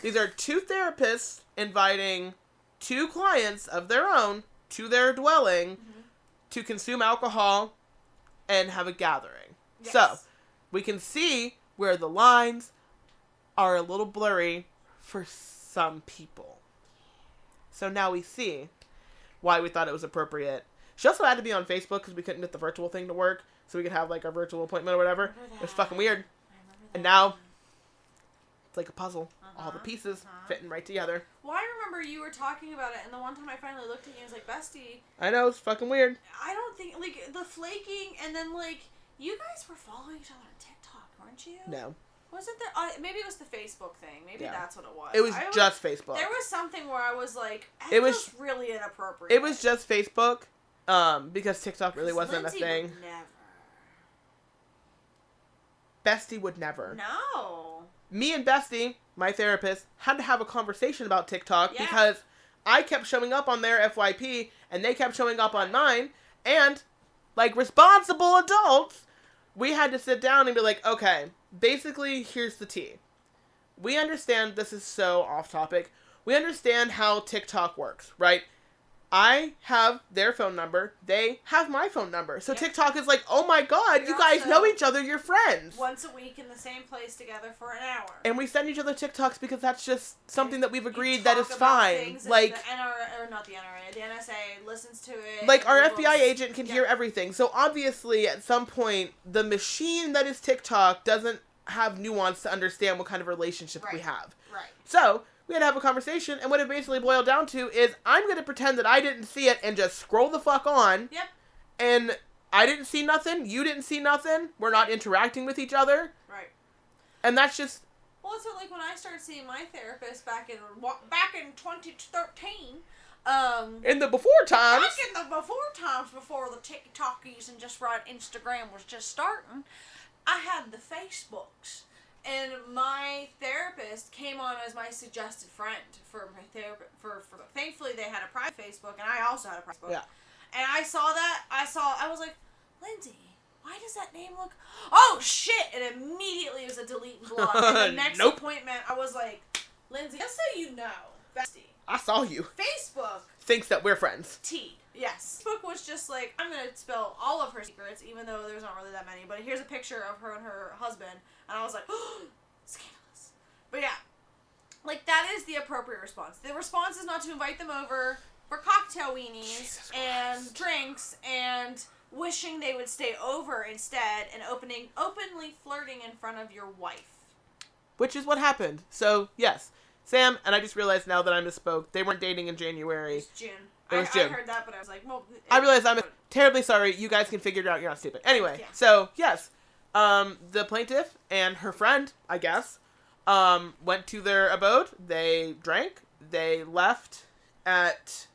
[SPEAKER 1] therapists inviting two clients of their own to their dwelling to consume alcohol and have a gathering.
[SPEAKER 2] Yes.
[SPEAKER 1] So we can see where the lines are a little blurry for some people. So now we see why we thought it was appropriate. She also had to be on Facebook because we couldn't get the virtual thing to work, so we could have like our virtual appointment or whatever. It was fucking weird. And now it's like a puzzle. All the pieces fitting right together.
[SPEAKER 2] Well, I remember you were talking about it, and the one time I finally looked at you, I was like, Bestie.
[SPEAKER 1] I know, it's fucking weird.
[SPEAKER 2] I don't think, like, the flaking, and then, like, you guys were following each other on TikTok, weren't you?
[SPEAKER 1] No.
[SPEAKER 2] Was it maybe it was the Facebook thing. Maybe that's what it was.
[SPEAKER 1] It was just Facebook.
[SPEAKER 2] There was something where I was like,
[SPEAKER 1] it was
[SPEAKER 2] really inappropriate.
[SPEAKER 1] It was just Facebook, because TikTok really wasn't
[SPEAKER 2] Lindsay
[SPEAKER 1] a thing.
[SPEAKER 2] Would never.
[SPEAKER 1] Bestie would never.
[SPEAKER 2] No.
[SPEAKER 1] Me and Bestie, my therapist, had to have a conversation about TikTok because I kept showing up on their FYP and they kept showing up on mine. And, like responsible adults, we had to sit down and be like, okay, basically, here's the tea. We understand this is so off topic. We understand how TikTok works, right? I have their phone number. They have my phone number. So TikTok is like, oh my god, you guys know each other. You're friends.
[SPEAKER 2] Once a week in the same place together for an hour.
[SPEAKER 1] And we send each other TikToks because that's just something that we've agreed that is fine. Like,
[SPEAKER 2] the NRA, or not the NRA, the NSA listens to it.
[SPEAKER 1] Like, our FBI agent can hear everything. So obviously, at some point, the machine that is TikTok doesn't have nuance to understand what kind of relationship we have.
[SPEAKER 2] Right.
[SPEAKER 1] So we had to have a conversation, and what it basically boiled down to is I'm going to pretend that I didn't see it and just scroll the fuck on.
[SPEAKER 2] Yep.
[SPEAKER 1] And I didn't see nothing. You didn't see nothing. We're not interacting with each other.
[SPEAKER 2] Right.
[SPEAKER 1] And that's just...
[SPEAKER 2] Well, it's like when I started seeing my therapist back in 2013.
[SPEAKER 1] In the before times.
[SPEAKER 2] Back in the before times, before the TikTokies and just right Instagram was just starting, I had the Facebooks. And my therapist came on as my suggested friend for my therapist. Thankfully, they had a private Facebook, and I also had a private Facebook.
[SPEAKER 1] Yeah.
[SPEAKER 2] And I saw that. I was like, Lindsay, why does that name look... Oh, shit! And immediately it was a delete and block. And the next appointment, I was like, Lindsay, just so you know, bestie.
[SPEAKER 1] I saw you.
[SPEAKER 2] Facebook.
[SPEAKER 1] Thinks that we're friends.
[SPEAKER 2] Yes. Facebook was just like, I'm going to spill all of her secrets, even though there's not really that many. But here's a picture of her and her husband. And I was like, oh, scandalous. But yeah, like, that is the appropriate response. The response is not to invite them over for cocktail weenies and drinks and wishing they would stay over instead and openly flirting in front of your wife.
[SPEAKER 1] Which is what happened. So, yes. Sam, and I just realized now that I misspoke, they weren't dating in January.
[SPEAKER 2] It was June.
[SPEAKER 1] It was June.
[SPEAKER 2] I heard that, but I was like, well...
[SPEAKER 1] I realized I'm terribly sorry. You guys can figure it out. You're not stupid. Anyway, so, yes. The plaintiff and her friend, I guess, went to their abode. They drank. They left at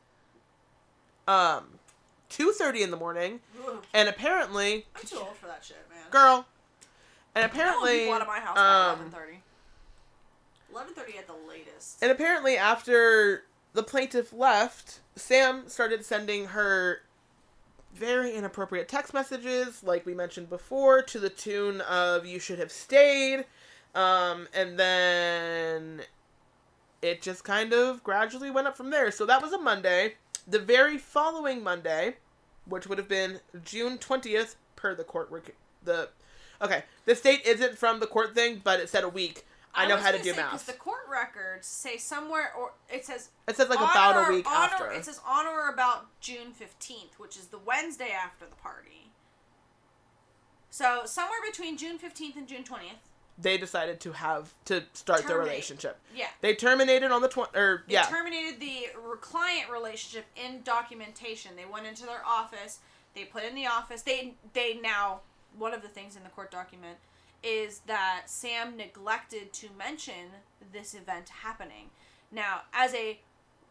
[SPEAKER 1] 2:30 in the morning.
[SPEAKER 2] Ugh.
[SPEAKER 1] And apparently...
[SPEAKER 2] I'm too old for that shit, man.
[SPEAKER 1] Girl. And apparently...
[SPEAKER 2] people out of my house by 11:30. 11:30 at the latest.
[SPEAKER 1] And apparently after the plaintiff left, Sam started sending her very inappropriate text messages, like we mentioned before, to the tune of "you should have stayed," and then it just kind of gradually went up from there. So that was a Monday. The very following Monday, which would have been June 20th, per the court this date isn't from the court thing, but it said a week. I know how to do math.
[SPEAKER 2] Because the court records say somewhere, or it says
[SPEAKER 1] like about a week
[SPEAKER 2] on
[SPEAKER 1] after.
[SPEAKER 2] It says on or about June 15th, which is the Wednesday after the party. So somewhere between June 15th and June 20th,
[SPEAKER 1] they decided to start their relationship.
[SPEAKER 2] Yeah.
[SPEAKER 1] They terminated on the
[SPEAKER 2] They terminated the client relationship in documentation. They went into their office. They put in the office. They now, one of the things in the court document is that Sam neglected to mention this event happening. Now, as a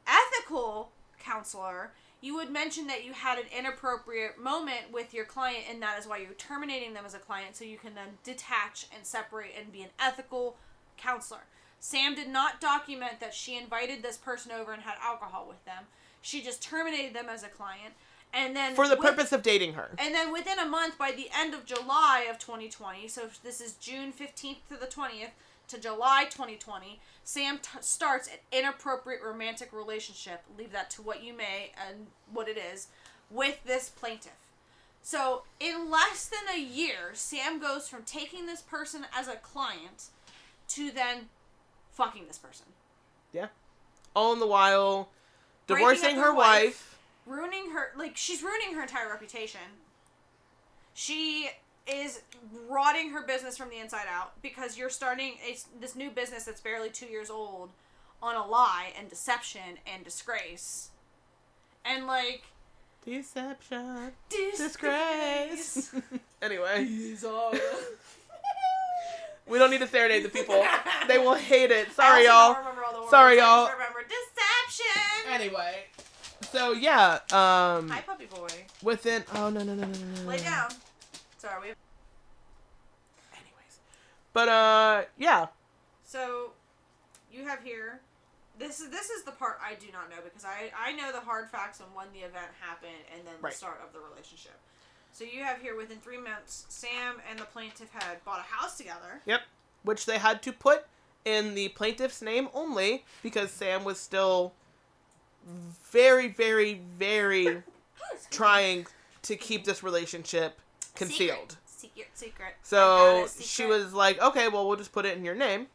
[SPEAKER 2] ethical counselor, you would mention that you had an inappropriate moment with your client, and that is why you're terminating them as a client, so you can then detach and separate and be an ethical counselor. Sam did not document that she invited this person over and had alcohol with them. She just terminated them as a client. And then
[SPEAKER 1] for the purpose of dating her.
[SPEAKER 2] And then within a month, by the end of July of 2020, so this is June 15th to the 20th to July 2020, Sam starts an inappropriate romantic relationship, leave that to what you may and what it is, with this plaintiff. So in less than a year, Sam goes from taking this person as a client to then fucking this person.
[SPEAKER 1] Yeah. All in the while, divorcing her wife.
[SPEAKER 2] Ruining her, she's ruining her entire reputation. She is rotting her business from the inside out because you're starting this new business that's barely 2 years old on a lie and deception and disgrace. And,
[SPEAKER 1] Deception. Disgrace. Anyway. We don't need to serenade the people. They will hate it. Sorry, y'all. Sorry, y'all.
[SPEAKER 2] Remember deception.
[SPEAKER 1] Anyway. So, yeah.
[SPEAKER 2] Hi, puppy boy.
[SPEAKER 1] Within... Oh, no.
[SPEAKER 2] Lay down. Sorry, we...
[SPEAKER 1] Anyways. But, yeah.
[SPEAKER 2] So, you have here... This is the part I do not know, because I know the hard facts on when the event happened and then the start of the relationship. So, you have here, within 3 months, Sam and the plaintiff had bought a house together.
[SPEAKER 1] Yep. Which they had to put in the plaintiff's name only, because Sam was still... very, very, very trying to keep this relationship concealed.
[SPEAKER 2] Secret.
[SPEAKER 1] So she was like, okay, well, we'll just put it in your name.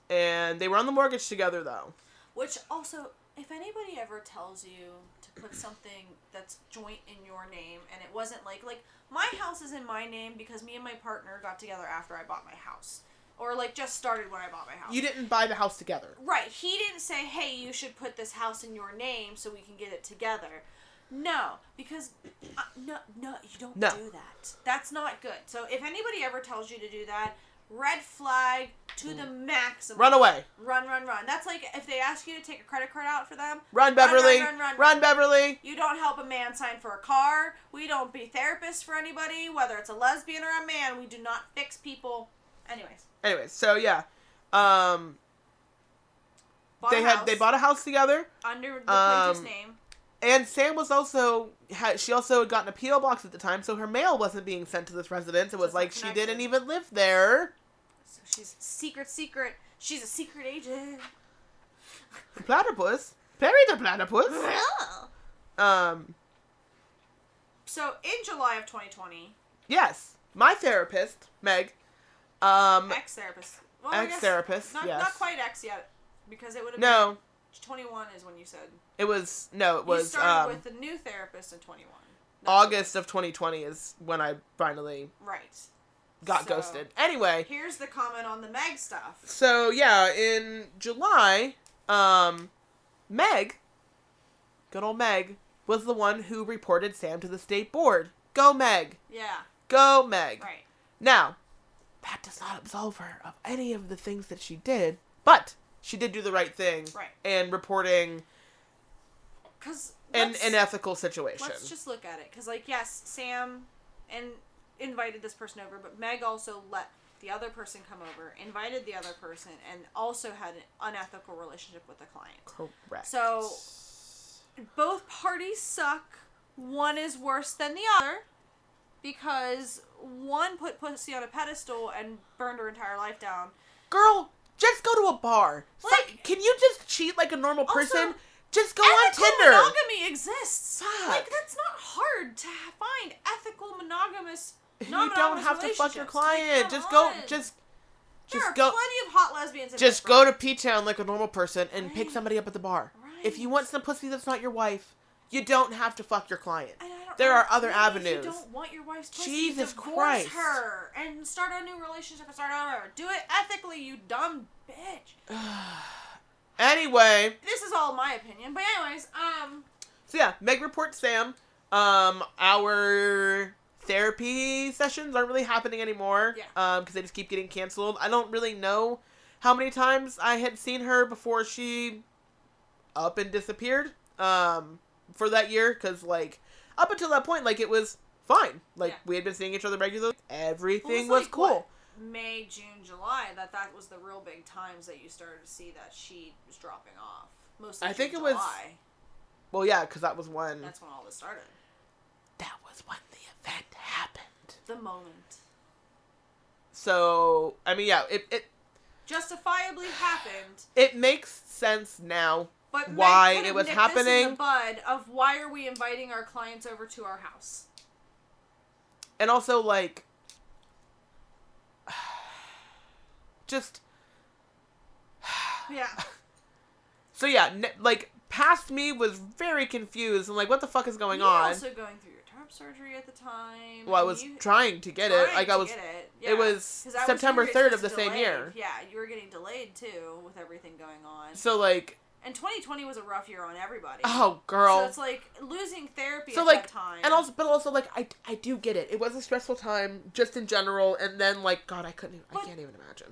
[SPEAKER 1] And they were on the mortgage together, though.
[SPEAKER 2] Which also, if anybody ever tells you to put something that's joint in your name, and it wasn't like my house is in my name because me and my partner got together after I bought my house. Or, just started when I bought my house.
[SPEAKER 1] You didn't buy the house together.
[SPEAKER 2] Right. He didn't say, hey, you should put this house in your name so we can get it together. No. Because, no, you don't do that. That's not good. So, if anybody ever tells you to do that, red flag to the maximum.
[SPEAKER 1] Run away.
[SPEAKER 2] Run. That's like if they ask you to take a credit card out for them.
[SPEAKER 1] Run, Beverly. Run, Beverly.
[SPEAKER 2] You don't help a man sign for a car. We don't be therapists for anybody, whether it's a lesbian or a man. We do not fix people. Anyways,
[SPEAKER 1] so yeah, they bought a house together
[SPEAKER 2] under the plaintiff's name,
[SPEAKER 1] and Sam was also she also had gotten a PO box at the time, so her mail wasn't being sent to this residence. It was like she didn't even live there.
[SPEAKER 2] So she's secret. She's a secret agent.
[SPEAKER 1] The platypus, Perry the platypus.
[SPEAKER 2] So in July of 2020,
[SPEAKER 1] yes, my therapist Meg.
[SPEAKER 2] Ex-therapist. Well,
[SPEAKER 1] ex-therapist,
[SPEAKER 2] yes. Not quite ex yet, because it would have been 21 is when you said.
[SPEAKER 1] It was. You
[SPEAKER 2] started with the new therapist in 21.
[SPEAKER 1] August of 2020 is when I finally got ghosted. Anyway.
[SPEAKER 2] Here's the comment on the Meg stuff.
[SPEAKER 1] So, yeah, in July, Meg, good old Meg, was the one who reported Sam to the state board. Go, Meg.
[SPEAKER 2] Yeah.
[SPEAKER 1] Go, Meg.
[SPEAKER 2] Right.
[SPEAKER 1] Now, that does not absolve her of any of the things that she did, but she did do the right thing in reporting an unethical situation.
[SPEAKER 2] Let's just look at it, because, yes, Sam invited this person over, but Meg also let the other person come over, invited the other person, and also had an unethical relationship with the client.
[SPEAKER 1] Correct.
[SPEAKER 2] So, both parties suck. One is worse than the other. Because one put pussy on a pedestal and burned her entire life down.
[SPEAKER 1] Girl, just go to a bar. Can you just cheat like a normal person?
[SPEAKER 2] Also,
[SPEAKER 1] just go on Tinder.
[SPEAKER 2] Monogamy exists.
[SPEAKER 1] Fuck.
[SPEAKER 2] That's not hard to find ethical monogamous.
[SPEAKER 1] You don't have to fuck your client. Just go. Just
[SPEAKER 2] there are
[SPEAKER 1] go.
[SPEAKER 2] Plenty of hot lesbians.
[SPEAKER 1] Just go to P-Town like a normal person and pick somebody up at the bar.
[SPEAKER 2] Right.
[SPEAKER 1] If you want some pussy that's not your wife, you don't have to fuck your client. There are other avenues.
[SPEAKER 2] If you don't want your wife's pussy,
[SPEAKER 1] Jesus
[SPEAKER 2] divorce
[SPEAKER 1] Christ.
[SPEAKER 2] her and start a new relationship and start over. Do it ethically, you dumb bitch.
[SPEAKER 1] Anyway.
[SPEAKER 2] This is all my opinion, but anyways,
[SPEAKER 1] So yeah, Meg reports Sam. Our therapy sessions aren't really happening anymore.
[SPEAKER 2] Yeah.
[SPEAKER 1] Because they just keep getting canceled. I don't really know how many times I had seen her before she up and disappeared. For that year, because up until that point, it was fine. We had been seeing each other regularly. Everything was cool.
[SPEAKER 2] What, May, June, July, that was the real big times that you started to see that she was dropping off. Mostly
[SPEAKER 1] I think
[SPEAKER 2] June,
[SPEAKER 1] it was.
[SPEAKER 2] July.
[SPEAKER 1] Well, yeah, because that was when.
[SPEAKER 2] That's when all this started.
[SPEAKER 1] that was when the event happened.
[SPEAKER 2] The moment.
[SPEAKER 1] So, I mean, yeah, it
[SPEAKER 2] justifiably happened.
[SPEAKER 1] It makes sense now
[SPEAKER 2] but
[SPEAKER 1] why it was happening.
[SPEAKER 2] This in the bud of why are we inviting our clients over to our house?
[SPEAKER 1] And also, like, just...
[SPEAKER 2] Yeah.
[SPEAKER 1] So, yeah, like, past me was very confused and like, what the fuck is going on?
[SPEAKER 2] You were also going through your TARP surgery at the time.
[SPEAKER 1] Well, I was trying to get it. Like, I was...
[SPEAKER 2] Yeah.
[SPEAKER 1] It was September 3rd of the same year.
[SPEAKER 2] Yeah, you were getting delayed, too, with everything going on.
[SPEAKER 1] So, like...
[SPEAKER 2] And 2020 was a rough year on everybody.
[SPEAKER 1] Oh, girl.
[SPEAKER 2] So it's like losing therapy at
[SPEAKER 1] like,
[SPEAKER 2] that time.
[SPEAKER 1] And also, but also, like, I do get it. It was a stressful time, just in general, and then, like, God, I can't even imagine.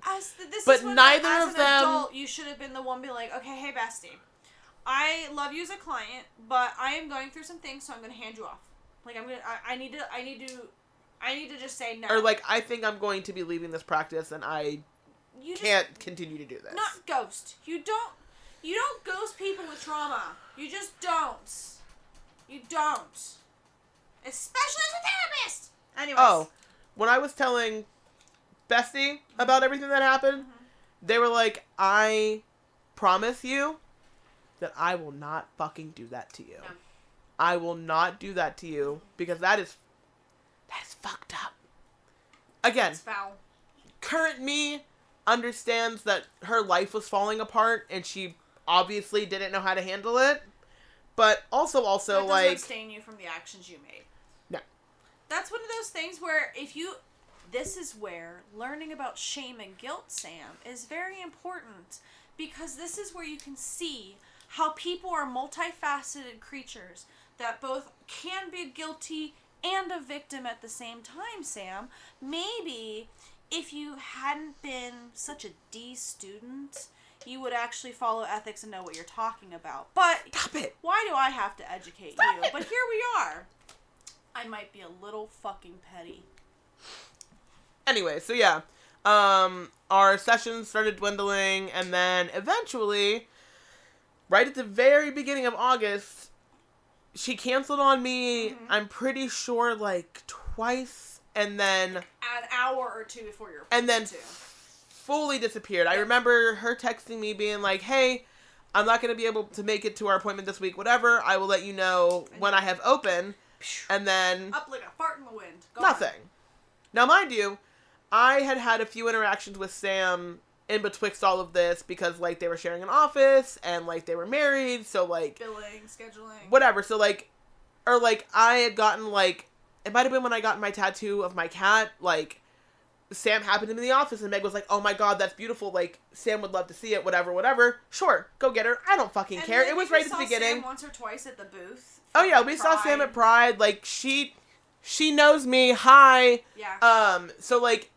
[SPEAKER 2] But neither of them... As an adult, you should have been the one being like, okay, hey, bestie, I love you as a client, but I am going through some things, so I'm going to hand you off. Like, I need to just say no.
[SPEAKER 1] Or, like, I think I'm going to be leaving this practice, and I can't continue to do this.
[SPEAKER 2] Not ghost. You don't ghost people with trauma. You just don't. You don't. Especially as a therapist. Anyways.
[SPEAKER 1] Oh, when I was telling Bestie about everything that happened, they were like, I promise you that I will not fucking do that to you. No. I will not do that to you because that is fucked up. Again,
[SPEAKER 2] it's foul.
[SPEAKER 1] Current me understands that her life was falling apart and she obviously didn't know how to handle it, but also
[SPEAKER 2] that doesn't
[SPEAKER 1] like
[SPEAKER 2] abstain you from the actions you made.
[SPEAKER 1] No.
[SPEAKER 2] That's one of those things where this is where learning about shame and guilt, Sam, is very important, because this is where you can see how people are multifaceted creatures that both can be guilty and a victim at the same time, Sam. Maybe if you hadn't been such a D student, you would actually follow ethics and know what you're talking about. But
[SPEAKER 1] stop it.
[SPEAKER 2] Why do I have to educate
[SPEAKER 1] stop
[SPEAKER 2] you?
[SPEAKER 1] It.
[SPEAKER 2] But here we are. I might be a little fucking petty.
[SPEAKER 1] Anyway, so yeah. Our sessions started dwindling, and then eventually, right at the very beginning of August, she canceled on me, I'm pretty sure, like, twice, and then...
[SPEAKER 2] An hour or two before your
[SPEAKER 1] appointment. And then fully disappeared. Yep. I remember her texting me being like, hey, I'm not going to be able to make it to our appointment this week, whatever. I will let you know when I have open. And then...
[SPEAKER 2] Up like a fart in the wind.
[SPEAKER 1] Nothing. Now, mind you, I had a few interactions with Sam in betwixt all of this because, like, they were sharing an office and, like, they were married, so, like...
[SPEAKER 2] Billing, scheduling.
[SPEAKER 1] Whatever, so, like... Or, like, I had gotten, like... It might have been when I got my tattoo of my cat, like... Sam happened to be in the office and Meg was like, oh my god, that's beautiful, like, Sam would love to see it, whatever. Sure, go get her. I don't fucking care. It was right at the beginning.
[SPEAKER 2] Sam once or twice at the booth.
[SPEAKER 1] Oh yeah, we saw Sam at Pride. Like, she knows me. Hi.
[SPEAKER 2] Yeah.
[SPEAKER 1] So, like,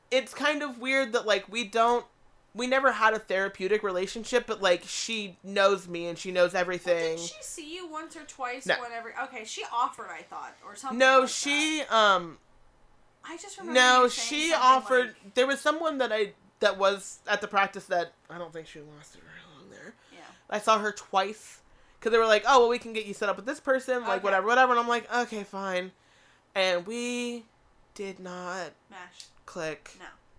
[SPEAKER 1] it's kind of weird that, like, we never had a therapeutic relationship, but, like, she knows me and she knows everything. Well,
[SPEAKER 2] didn't she see you once or twice?
[SPEAKER 1] No.
[SPEAKER 2] Whenever? Okay, she offered, I thought, or something.
[SPEAKER 1] No,
[SPEAKER 2] like
[SPEAKER 1] she,
[SPEAKER 2] that. I just remember.
[SPEAKER 1] No, she offered.
[SPEAKER 2] Like...
[SPEAKER 1] There was someone that was at the practice that I don't think she lasted very long there.
[SPEAKER 2] Yeah.
[SPEAKER 1] I saw her twice because they were like, "Oh, well, we can get you set up with this person, like whatever," and I'm like, "Okay, fine," and we did not click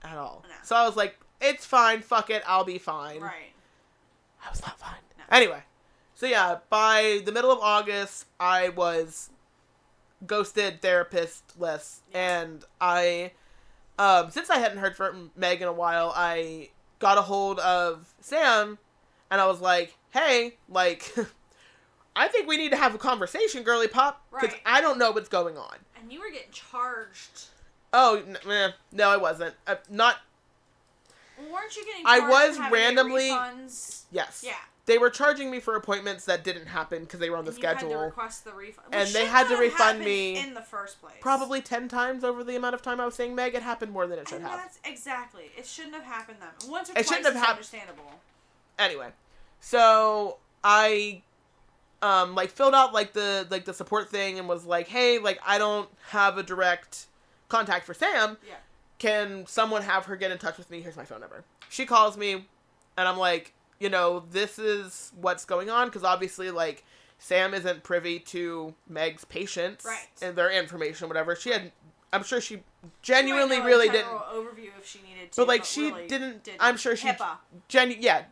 [SPEAKER 1] at all. No. So I was like, "It's fine, fuck it, I'll be fine."
[SPEAKER 2] Right.
[SPEAKER 1] I was not fine. No. Anyway, so yeah, by the middle of August, I was ghosted, therapist-less, and I, since I hadn't heard from Meg in a while, I got a hold of Sam, and I was like, hey, like, I think we need to have a conversation, girly pop, because I don't know what's going on.
[SPEAKER 2] And you were getting charged.
[SPEAKER 1] Oh, no, I wasn't. Not...
[SPEAKER 2] Well, weren't you getting charged?
[SPEAKER 1] I was randomly...
[SPEAKER 2] refunds?
[SPEAKER 1] Yes.
[SPEAKER 2] Yeah.
[SPEAKER 1] They were charging me for appointments that didn't happen because they were on the schedule.
[SPEAKER 2] You had to request the refund.
[SPEAKER 1] And they had to refund me
[SPEAKER 2] in the first place.
[SPEAKER 1] Probably 10 times over the amount of time I was saying Meg. It happened more than it should have.
[SPEAKER 2] That's exactly. It shouldn't have happened then. Once or twice is understandable.
[SPEAKER 1] Anyway, so I like filled out like the support thing and was like, hey, like, I don't have a direct contact for Sam.
[SPEAKER 2] Yeah.
[SPEAKER 1] Can someone have her get in touch with me? Here's my phone number. She calls me, and I'm like, you know, this is what's going on, because obviously, like, Sam isn't privy to Meg's patients and their information, whatever. I'm sure she genuinely really didn't.
[SPEAKER 2] Overview if she needed to,
[SPEAKER 1] but like she really didn't. I'm sure she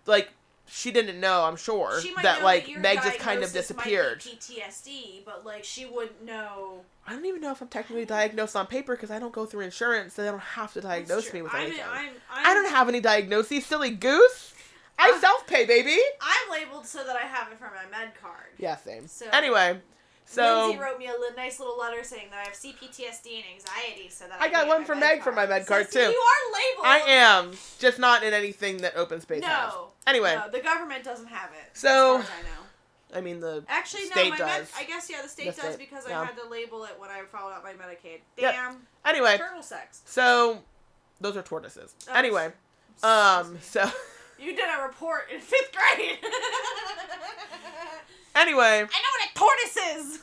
[SPEAKER 1] like she didn't know. I'm sure that like Meg just kind of disappeared.
[SPEAKER 2] PTSD, but like she wouldn't know.
[SPEAKER 1] I don't even know if I'm technically diagnosed on paper because I don't go through insurance, so they don't have to diagnose me with anything. I don't have any diagnoses, silly goose. I self-pay, baby.
[SPEAKER 2] I'm labeled so that I have it for my med card.
[SPEAKER 1] Yeah, same. So, anyway, so
[SPEAKER 2] Lindsay wrote me a nice little letter saying that I have CPTSD and anxiety, so that
[SPEAKER 1] I got one from Meg for my med card too.
[SPEAKER 2] You are labeled.
[SPEAKER 1] I am, just not in anything that Open Space has. Anyway,
[SPEAKER 2] the government doesn't have it.
[SPEAKER 1] So,
[SPEAKER 2] as far as I know.
[SPEAKER 1] I mean, the
[SPEAKER 2] state
[SPEAKER 1] does.
[SPEAKER 2] I guess, the state does because I had to label it when I followed out my Medicaid.
[SPEAKER 1] Damn.
[SPEAKER 2] Yep.
[SPEAKER 1] Anyway.
[SPEAKER 2] Turtle sex.
[SPEAKER 1] So, those are tortoises. Anyway. So.
[SPEAKER 2] You did a report in 5th grade.
[SPEAKER 1] Anyway.
[SPEAKER 2] I know what a tortoise is.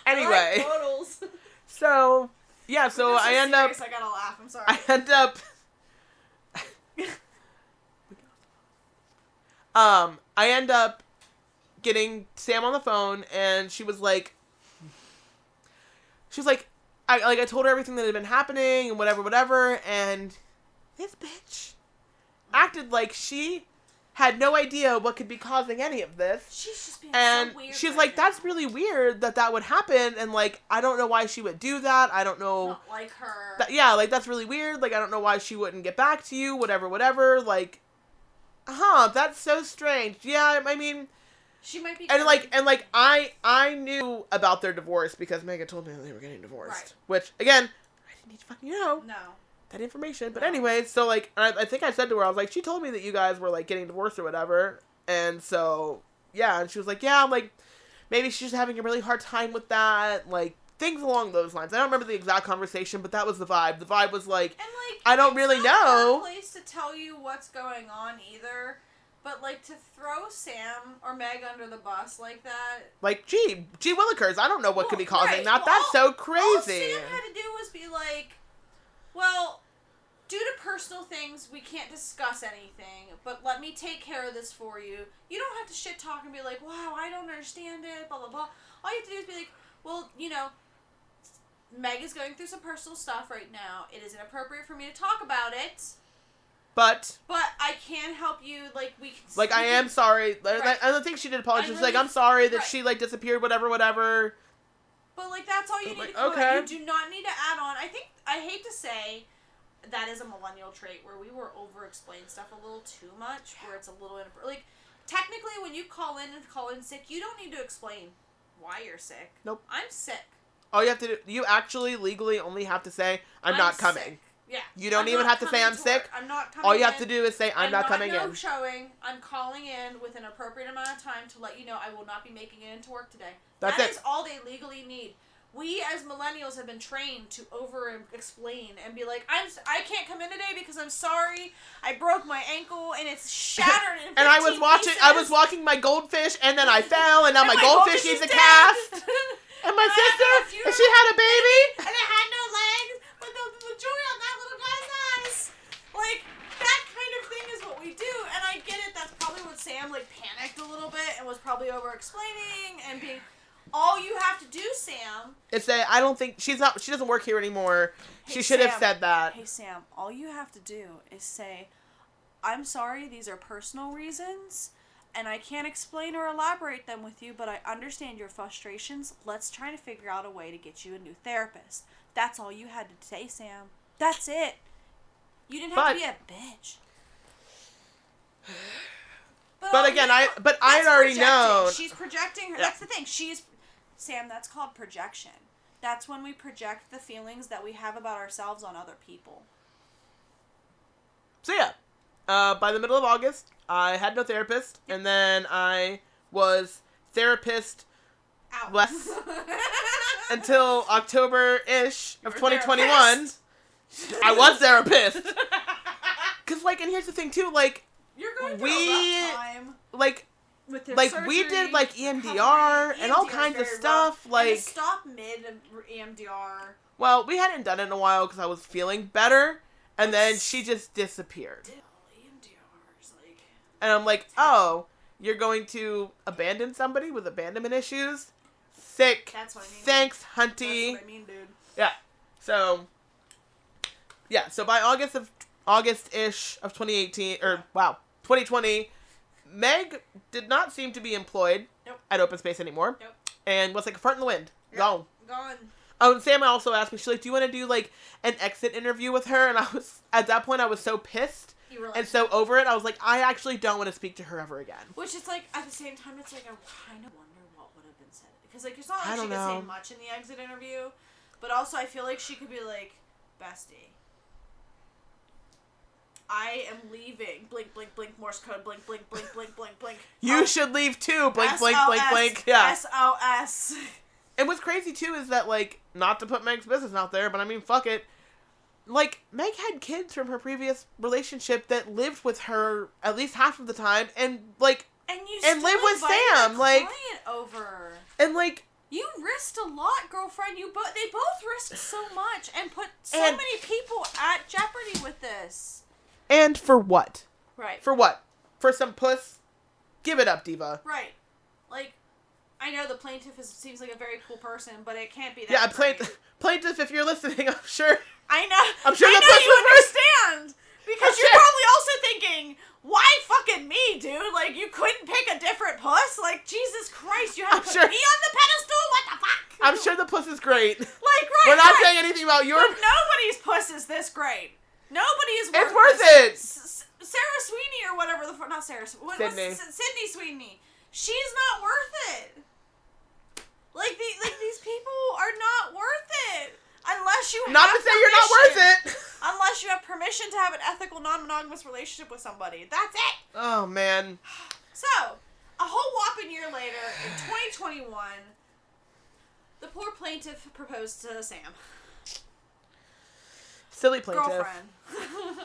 [SPEAKER 1] Anyway.
[SPEAKER 2] I like totals.
[SPEAKER 1] So, yeah, so I end up.
[SPEAKER 2] I gotta laugh, I'm sorry.
[SPEAKER 1] I end up. I end up getting Sam on the phone, and she was like, I told her everything that had been happening and whatever, and this bitch acted like she had no idea what could be causing any of this.
[SPEAKER 2] She's just being
[SPEAKER 1] and
[SPEAKER 2] so weird.
[SPEAKER 1] She's like, that's really weird that would happen, and like, I don't know why she would do that. I don't know.
[SPEAKER 2] Not like her.
[SPEAKER 1] That's really weird. Like, I don't know why she wouldn't get back to you. Whatever. Like. That's so strange. Yeah, I mean,
[SPEAKER 2] she might be.
[SPEAKER 1] And I knew about their divorce because Megan told me they were getting divorced. Right. Which again, I didn't need to fucking know.
[SPEAKER 2] No.
[SPEAKER 1] That information. But anyway, so like, I think I said to her, I was like, she told me that you guys were like getting divorced or whatever, and so yeah, and she was like, yeah, like maybe she's just having a really hard time with that, like things along those lines. I don't remember the exact conversation, but that was the vibe. The vibe was like, I don't really know.
[SPEAKER 2] It's not a place to tell you what's going on either, but like to throw Sam or Meg under the bus like that.
[SPEAKER 1] Like, gee willikers, I don't know what could be causing that. That's so crazy. All
[SPEAKER 2] Sam had to do was be like, well, due to personal things, we can't discuss anything, but let me take care of this for you. You don't have to shit talk and be like, wow, I don't understand it, blah, blah, blah. All you have to do is be like, well, Meg is going through some personal stuff right now. It is inappropriate for me to talk about it. But I can help you,
[SPEAKER 1] I am sorry. Right. I don't think she did apologize. She's like, I'm sorry that she, disappeared, whatever.
[SPEAKER 2] But, that's all you need to do. Okay. You do not need to add on. I hate to say that is a millennial trait where we were over-explain stuff a little too much, where it's a little, technically when you call in sick, you don't need to explain why you're sick.
[SPEAKER 1] Nope.
[SPEAKER 2] I'm sick.
[SPEAKER 1] All you have to do, you actually legally only have to say, I'm not coming.
[SPEAKER 2] Sick. Yeah.
[SPEAKER 1] You don't even have to say I'm sick.
[SPEAKER 2] I'm not coming.
[SPEAKER 1] All you have to do is say I'm not coming in.
[SPEAKER 2] Showing. I'm calling in with an appropriate amount of time to let you know I will not be making it into work today.
[SPEAKER 1] That
[SPEAKER 2] is all they legally need. We as millennials have been trained to over-explain and be like, I can't come in today because I'm sorry. I broke my ankle and it's shattered in 15
[SPEAKER 1] and I was walking my goldfish and then I fell and now my goldfish needs a cast. And my sister, and she had a baby.
[SPEAKER 2] And it had no legs, but the joy on that little guy's eyes. That kind of thing is what we do. And I get it, that's probably what Sam, panicked a little bit and was probably over-explaining and being... All you have to do, Sam...
[SPEAKER 1] is say, I don't think... She doesn't work here anymore. She should have said that.
[SPEAKER 2] Hey, Sam, all you have to do is say, I'm sorry, these are personal reasons... And I can't explain or elaborate them with you, but I understand your frustrations. Let's try to figure out a way to get you a new therapist. That's all you had to say, Sam. That's it. You didn't have to be a bitch.
[SPEAKER 1] But again, I'd already known.
[SPEAKER 2] She's projecting her. Yeah. That's the thing. Sam, that's called projection. That's when we project the feelings that we have about ourselves on other people.
[SPEAKER 1] So yeah. By the middle of August, I had no therapist, and then I was therapist less until October-ish of 2021. I was therapist. Because, and here's the thing, too,
[SPEAKER 2] you're going through a rough time. With their surgery,
[SPEAKER 1] we did, EMDR and all kinds of stuff,
[SPEAKER 2] And to stop mid-EMDR.
[SPEAKER 1] Well, we hadn't done it in a while because I was feeling better, and then she just disappeared. And I'm like, oh, you're going to abandon somebody with abandonment issues. Sick.
[SPEAKER 2] That's what I mean.
[SPEAKER 1] Thanks, Hunty.
[SPEAKER 2] That's what I mean, dude.
[SPEAKER 1] Yeah. So, yeah. So by August-ish of 2018, 2020, Meg did not seem to be employed at Open Space anymore.
[SPEAKER 2] Nope.
[SPEAKER 1] And was like a fart in the wind.
[SPEAKER 2] Yep.
[SPEAKER 1] Gone. Oh, and Sam also asked me, she's like, do you want to do like an exit interview with her? And at that point, I was so pissed and so over it. I was like, I actually don't want to speak to her ever again.
[SPEAKER 2] Which is like, at the same time, it's like, I kind of wonder what would have been said. Because like, it's not like she could say much in the exit interview. But also, I feel like she could be like, bestie, I am leaving. Blink, blink, blink. Morse code. Blink, blink, blink, blink, blink, blink.
[SPEAKER 1] You should leave too. Blink, blink, blink, blink. Yeah.
[SPEAKER 2] SOS.
[SPEAKER 1] And what's crazy too is that, like, not to put Meg's business out there, but I mean, fuck it. Like, Meg had kids from her previous relationship that lived with her at least half of the time, and like,
[SPEAKER 2] and
[SPEAKER 1] live with Sam, like,
[SPEAKER 2] over.
[SPEAKER 1] And like,
[SPEAKER 2] you risked a lot, girlfriend. They both risked so much and put so many people at jeopardy with this.
[SPEAKER 1] And for what?
[SPEAKER 2] Right.
[SPEAKER 1] For what? For some puss? Give it up, diva.
[SPEAKER 2] Right. Like, I know the plaintiff seems like a very cool person, but it can't be that.
[SPEAKER 1] Yeah, plaintiff, if you're listening, I'm sure.
[SPEAKER 2] I know.
[SPEAKER 1] I'm sure
[SPEAKER 2] you understand. Because you're probably also thinking, why fucking me, dude? Like, you couldn't pick a different puss? Like, Jesus Christ, you have to put me on the pedestal? What the fuck?
[SPEAKER 1] I'm sure the puss is great.
[SPEAKER 2] Like, right.
[SPEAKER 1] We're not saying anything about your...
[SPEAKER 2] But nobody's puss is this great. Nobody is worth
[SPEAKER 1] It's worth it.
[SPEAKER 2] Sarah Sweeney or whatever the fuck. Not Sarah. Sydney Sweeney. She's not worth it. Like these people are not worth it. Unless you have
[SPEAKER 1] not to say you're not worth it.
[SPEAKER 2] Unless you have permission to have an ethical, non-monogamous relationship with somebody. That's it.
[SPEAKER 1] Oh, man.
[SPEAKER 2] So, a whole whopping year later, in 2021, the poor plaintiff proposed to Sam.
[SPEAKER 1] Silly plaintiff.
[SPEAKER 2] Girlfriend.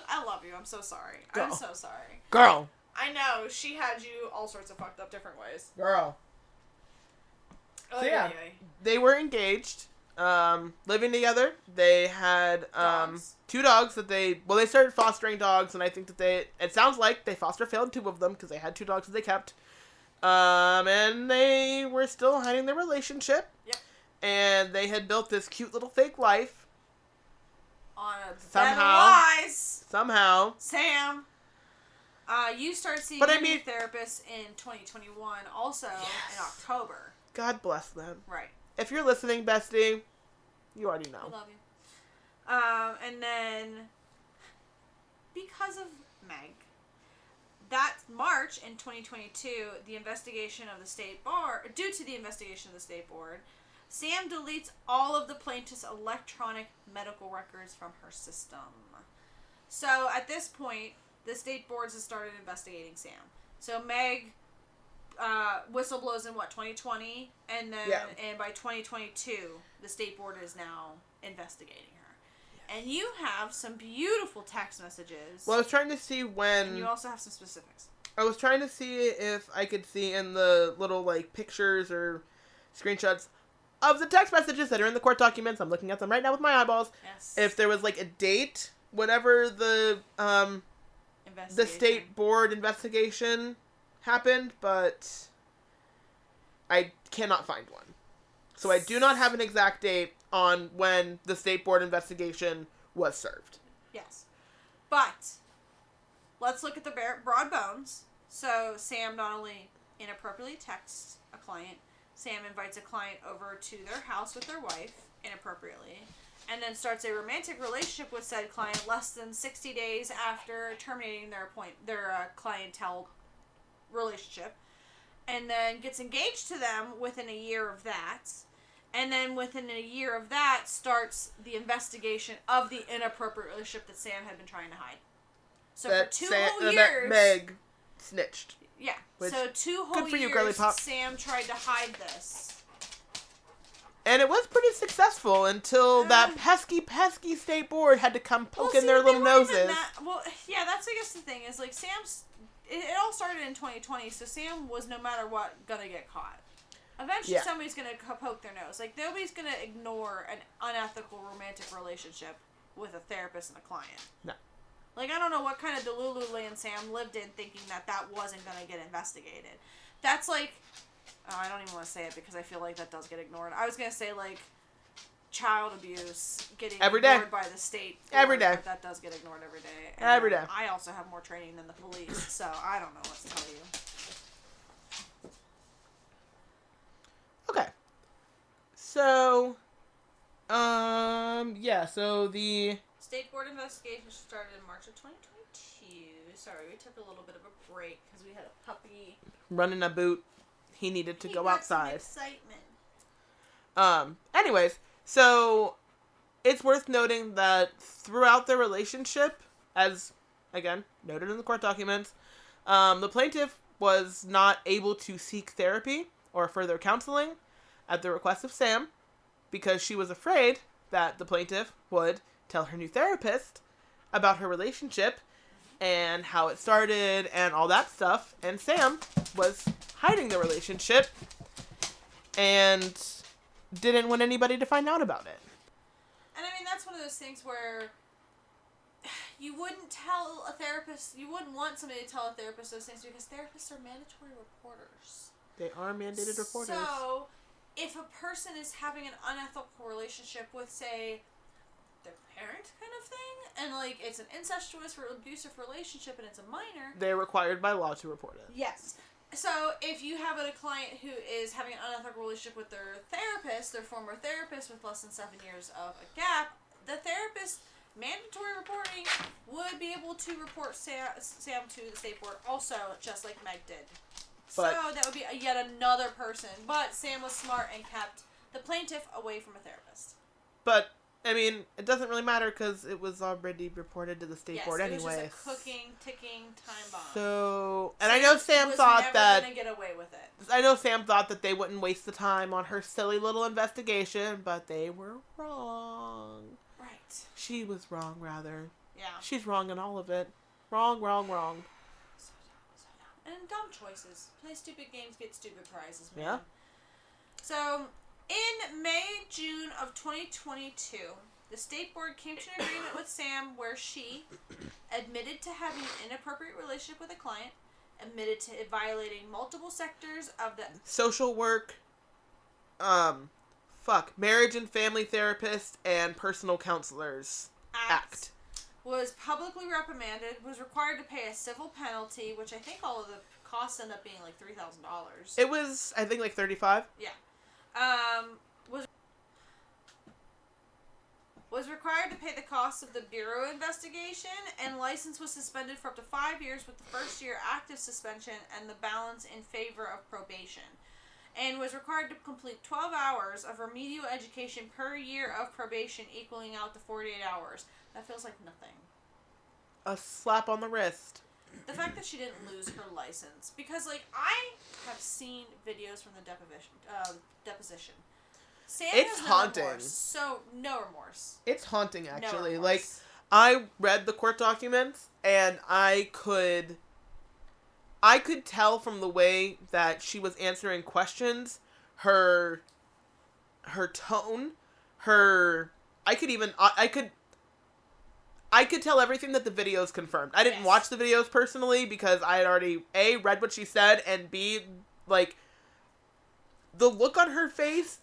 [SPEAKER 2] I love you. I'm so sorry.
[SPEAKER 1] Girl.
[SPEAKER 2] I'm so sorry.
[SPEAKER 1] Girl.
[SPEAKER 2] I know. She had you all sorts of fucked up different ways.
[SPEAKER 1] Girl. So yeah, they were engaged, living together. They had two dogs that they started fostering dogs, and I think that it sounds like they foster failed two of them because they had two dogs that they kept. And they were still hiding their relationship. Yep. And they had built this cute little fake life.
[SPEAKER 2] On a bed of lies.
[SPEAKER 1] Somehow.
[SPEAKER 2] Sam. You started seeing a therapist in 2021, also in October.
[SPEAKER 1] God bless them.
[SPEAKER 2] Right.
[SPEAKER 1] If you're listening, bestie, you already know.
[SPEAKER 2] I love you. And then, because of Meg, that March in 2022, due to the investigation of the State Board, Sam deletes all of the plaintiff's electronic medical records from her system. So, at this point, the State Boards has started investigating Sam. So, Meg whistleblows in 2020, and then and by 2022 the State Board is now investigating her. Yes. And you have some beautiful text messages.
[SPEAKER 1] Well, I was trying to see when,
[SPEAKER 2] and you also have some specifics.
[SPEAKER 1] I was trying to see if I could see in the little like pictures or screenshots of the text messages that are in the court documents. I'm looking at them right now with my eyeballs.
[SPEAKER 2] Yes.
[SPEAKER 1] If there was like a date, whenever the State Board investigation happened, but I cannot find one. So I do not have an exact date on when the State Board investigation was served.
[SPEAKER 2] Yes. But let's look at the broad bones. So Sam not only inappropriately texts a client, Sam invites a client over to their house with their wife inappropriately, and then starts a romantic relationship with said client less than 60 days after terminating their clientele relationship, and then gets engaged to them within a year of that, and then within a year of that starts the investigation of the inappropriate relationship that Sam had been trying to hide. So for 2 whole years,
[SPEAKER 1] that Meg snitched.
[SPEAKER 2] Yeah. So 2 whole years, Sam tried to hide this.
[SPEAKER 1] And it was pretty successful until that pesky State Board had to come poking their little noses.
[SPEAKER 2] Yeah, that's I guess the thing is like Sam's. It all started in 2020, so Sam was no matter what gonna get caught. Eventually, somebody's gonna poke their nose. Like nobody's gonna ignore an unethical romantic relationship with a therapist and a client.
[SPEAKER 1] No.
[SPEAKER 2] Like, I don't know what kind of Delulu land Sam lived in thinking that wasn't going to get investigated. That's like, oh, I don't even want to say it because I feel like that does get ignored. I was going to say, like, child abuse getting ignored by the state.
[SPEAKER 1] Every day.
[SPEAKER 2] But that does get ignored every day. And
[SPEAKER 1] every day.
[SPEAKER 2] I also have more training than the police, so I don't know what to tell you.
[SPEAKER 1] Okay. So, yeah, so the
[SPEAKER 2] State Board investigation started in March of 2022. Sorry, we took a little bit of a break because we had a puppy
[SPEAKER 1] running a boot. He needed to go outside.
[SPEAKER 2] Some excitement.
[SPEAKER 1] Anyways, so it's worth noting that throughout their relationship, as again noted in the court documents, the plaintiff was not able to seek therapy or further counseling at the request of Sam because she was afraid that the plaintiff would tell her new therapist about her relationship and how it started and all that stuff. And Sam was hiding the relationship and didn't want anybody to find out about it.
[SPEAKER 2] And I mean, that's one of those things where you wouldn't tell a therapist, you wouldn't want somebody to tell a therapist those things because therapists are mandatory reporters.
[SPEAKER 1] They are mandated reporters.
[SPEAKER 2] So, if a person is having an unethical relationship with, say, their parent kind of thing, and, like, it's an incestuous or abusive relationship and it's a minor,
[SPEAKER 1] they're required by law to report it.
[SPEAKER 2] Yes. So, if you have a client who is having an unethical relationship with their therapist, their former therapist with less than 7 years of a gap, the therapist, mandatory reporting, would be able to report Sam to the state board also, just like Meg did.
[SPEAKER 1] But,
[SPEAKER 2] so, that would be yet another person. But Sam was smart and kept the plaintiff away from a therapist.
[SPEAKER 1] But, I mean, it doesn't really matter because it was already reported to the state board anyway.
[SPEAKER 2] Yes, it was just a cooking, ticking time bomb.
[SPEAKER 1] So, and I know Sam thought that...
[SPEAKER 2] gonna get away with it.
[SPEAKER 1] I know Sam thought that they wouldn't waste the time on her silly little investigation, but they were wrong.
[SPEAKER 2] Right.
[SPEAKER 1] She was wrong, rather.
[SPEAKER 2] Yeah.
[SPEAKER 1] She's wrong in all of it. Wrong.
[SPEAKER 2] So dumb. And dumb choices. Play stupid games, get stupid prizes, man.
[SPEAKER 1] Yeah.
[SPEAKER 2] So, in June of 2022, the state board came to an agreement with Sam where she admitted to having an inappropriate relationship with a client, admitted to violating multiple sectors of the
[SPEAKER 1] social work, marriage and family therapist and personal counselors act.
[SPEAKER 2] Was publicly reprimanded, was required to pay a civil penalty, which I think all of the costs end up being like $3,000.
[SPEAKER 1] It was, I think, like $35.
[SPEAKER 2] Yeah. Was required to pay the cost of the bureau investigation, and license was suspended for up to 5 years with the first year active suspension and the balance in favor of probation. And was required to complete 12 hours of remedial education per year of probation, equaling out to 48 hours. That feels like nothing.
[SPEAKER 1] A slap on the wrist.
[SPEAKER 2] The fact that she didn't lose her license. Because, like, I have seen videos from the deposition. Sam
[SPEAKER 1] it's
[SPEAKER 2] has
[SPEAKER 1] haunting.
[SPEAKER 2] Remorse. So, no remorse.
[SPEAKER 1] It's haunting, actually.
[SPEAKER 2] No
[SPEAKER 1] like, I read the court documents, and I could tell from the way that she was answering questions, her tone, I could tell everything that the videos confirmed. I didn't watch the videos personally because I had already, A, read what she said, and B, like, the look on her face,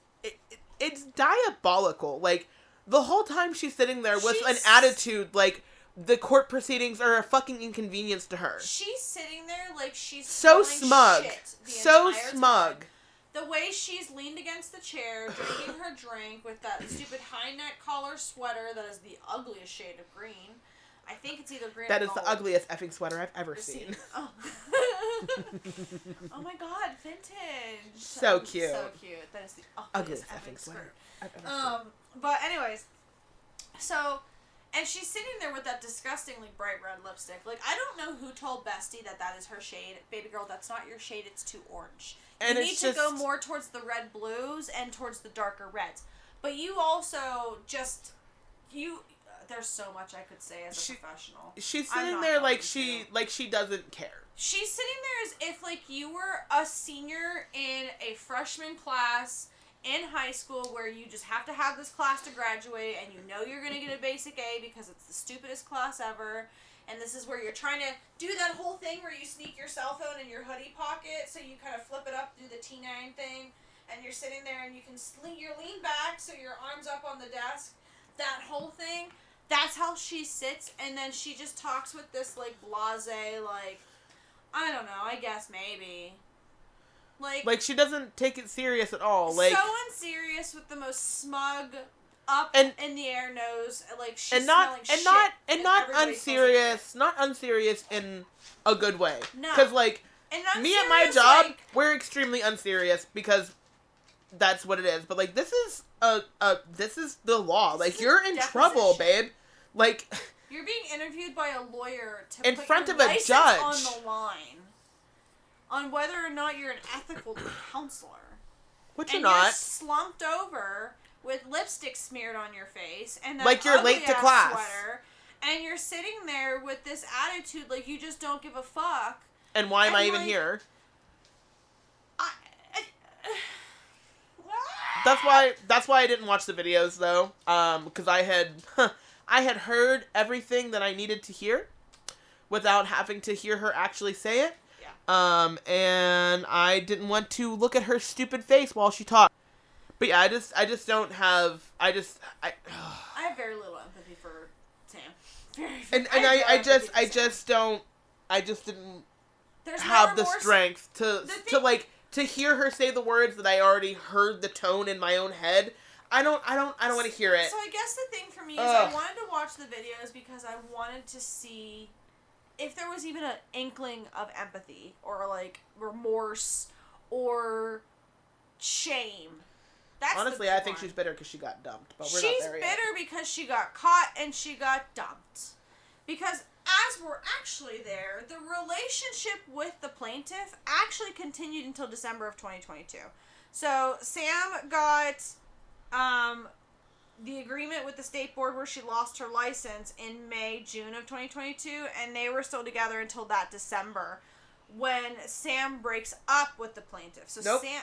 [SPEAKER 1] it's diabolical. Like, the whole time she's sitting there with an attitude, like, the court proceedings are a fucking inconvenience to her.
[SPEAKER 2] She's sitting there like she's
[SPEAKER 1] so smug. So smug.
[SPEAKER 2] Time. The way she's leaned against the chair, drinking her drink with that stupid high neck collar sweater that is the ugliest shade of green. I think it's either green or
[SPEAKER 1] gold. That is
[SPEAKER 2] gold.
[SPEAKER 1] the ugliest effing sweater I've ever seen.
[SPEAKER 2] Oh. Oh my god, vintage.
[SPEAKER 1] So cute.
[SPEAKER 2] So cute. That is the ugliest effing sweater
[SPEAKER 1] I've ever seen.
[SPEAKER 2] But anyways, so, and she's sitting there with that disgustingly bright red lipstick. Like, I don't know who told Bestie that is her shade. Baby girl, that's not your shade. It's too orange. You need to go more towards the red blues and towards the darker reds. But you also just, there's so much I could say as a professional. She's
[SPEAKER 1] sitting there like she doesn't care.
[SPEAKER 2] She's sitting there as if, like, you were a senior in a freshman class in high school where you just have to have this class to graduate, and you know you're going to get a basic A because it's the stupidest class ever. And this is where you're trying to do that whole thing where you sneak your cell phone in your hoodie pocket, so you kind of flip it up, do the T9 thing, and you're sitting there and you can lean back so your arm's up on the desk. That whole thing, that's how she sits, and then she just talks with this, like, blasé, like, I don't know, I guess maybe. Like
[SPEAKER 1] she doesn't take it serious at all. Like,
[SPEAKER 2] so unserious with the most smug, up and in the air nose, like she's smelling shit.
[SPEAKER 1] Not unserious, not unserious in a good way.
[SPEAKER 2] No.
[SPEAKER 1] Because, like, me at my job, like, we're extremely unserious because that's what it is. But, like, this is this is the law. Like, you're in trouble, babe. Like,
[SPEAKER 2] you're being interviewed by a lawyer to
[SPEAKER 1] in
[SPEAKER 2] put
[SPEAKER 1] front
[SPEAKER 2] your
[SPEAKER 1] of a
[SPEAKER 2] license
[SPEAKER 1] judge
[SPEAKER 2] on the line on whether or not you're an ethical counselor.
[SPEAKER 1] Which you're not.
[SPEAKER 2] You're slumped over with lipstick smeared on your face and that
[SPEAKER 1] like you're late to class
[SPEAKER 2] sweater, and you're sitting there with this attitude like you just don't give a fuck.
[SPEAKER 1] And why am I even here? That's why I didn't watch the videos though, because I had heard everything that I needed to hear without having to hear her actually say it. Yeah. And I didn't want to look at her stupid face while she talked. But yeah, I just don't have. I
[SPEAKER 2] have very little empathy for Sam.
[SPEAKER 1] I just didn't have the strength to hear her say the words that I already heard the tone in my own head. I don't want to hear it.
[SPEAKER 2] So I guess the thing for me is I wanted to watch the videos because I wanted to see if there was even an inkling of empathy or like remorse or shame. That's
[SPEAKER 1] honestly, I think she's bitter because she got dumped, but we're not there yet.
[SPEAKER 2] She's bitter because she got caught and she got dumped. Because as we're actually there, the relationship with the plaintiff actually continued until December of 2022. So Sam got the agreement with the state board where she lost her license in June of 2022, and they were still together until that December when Sam breaks up with the plaintiff. So
[SPEAKER 1] nope.
[SPEAKER 2] Sam...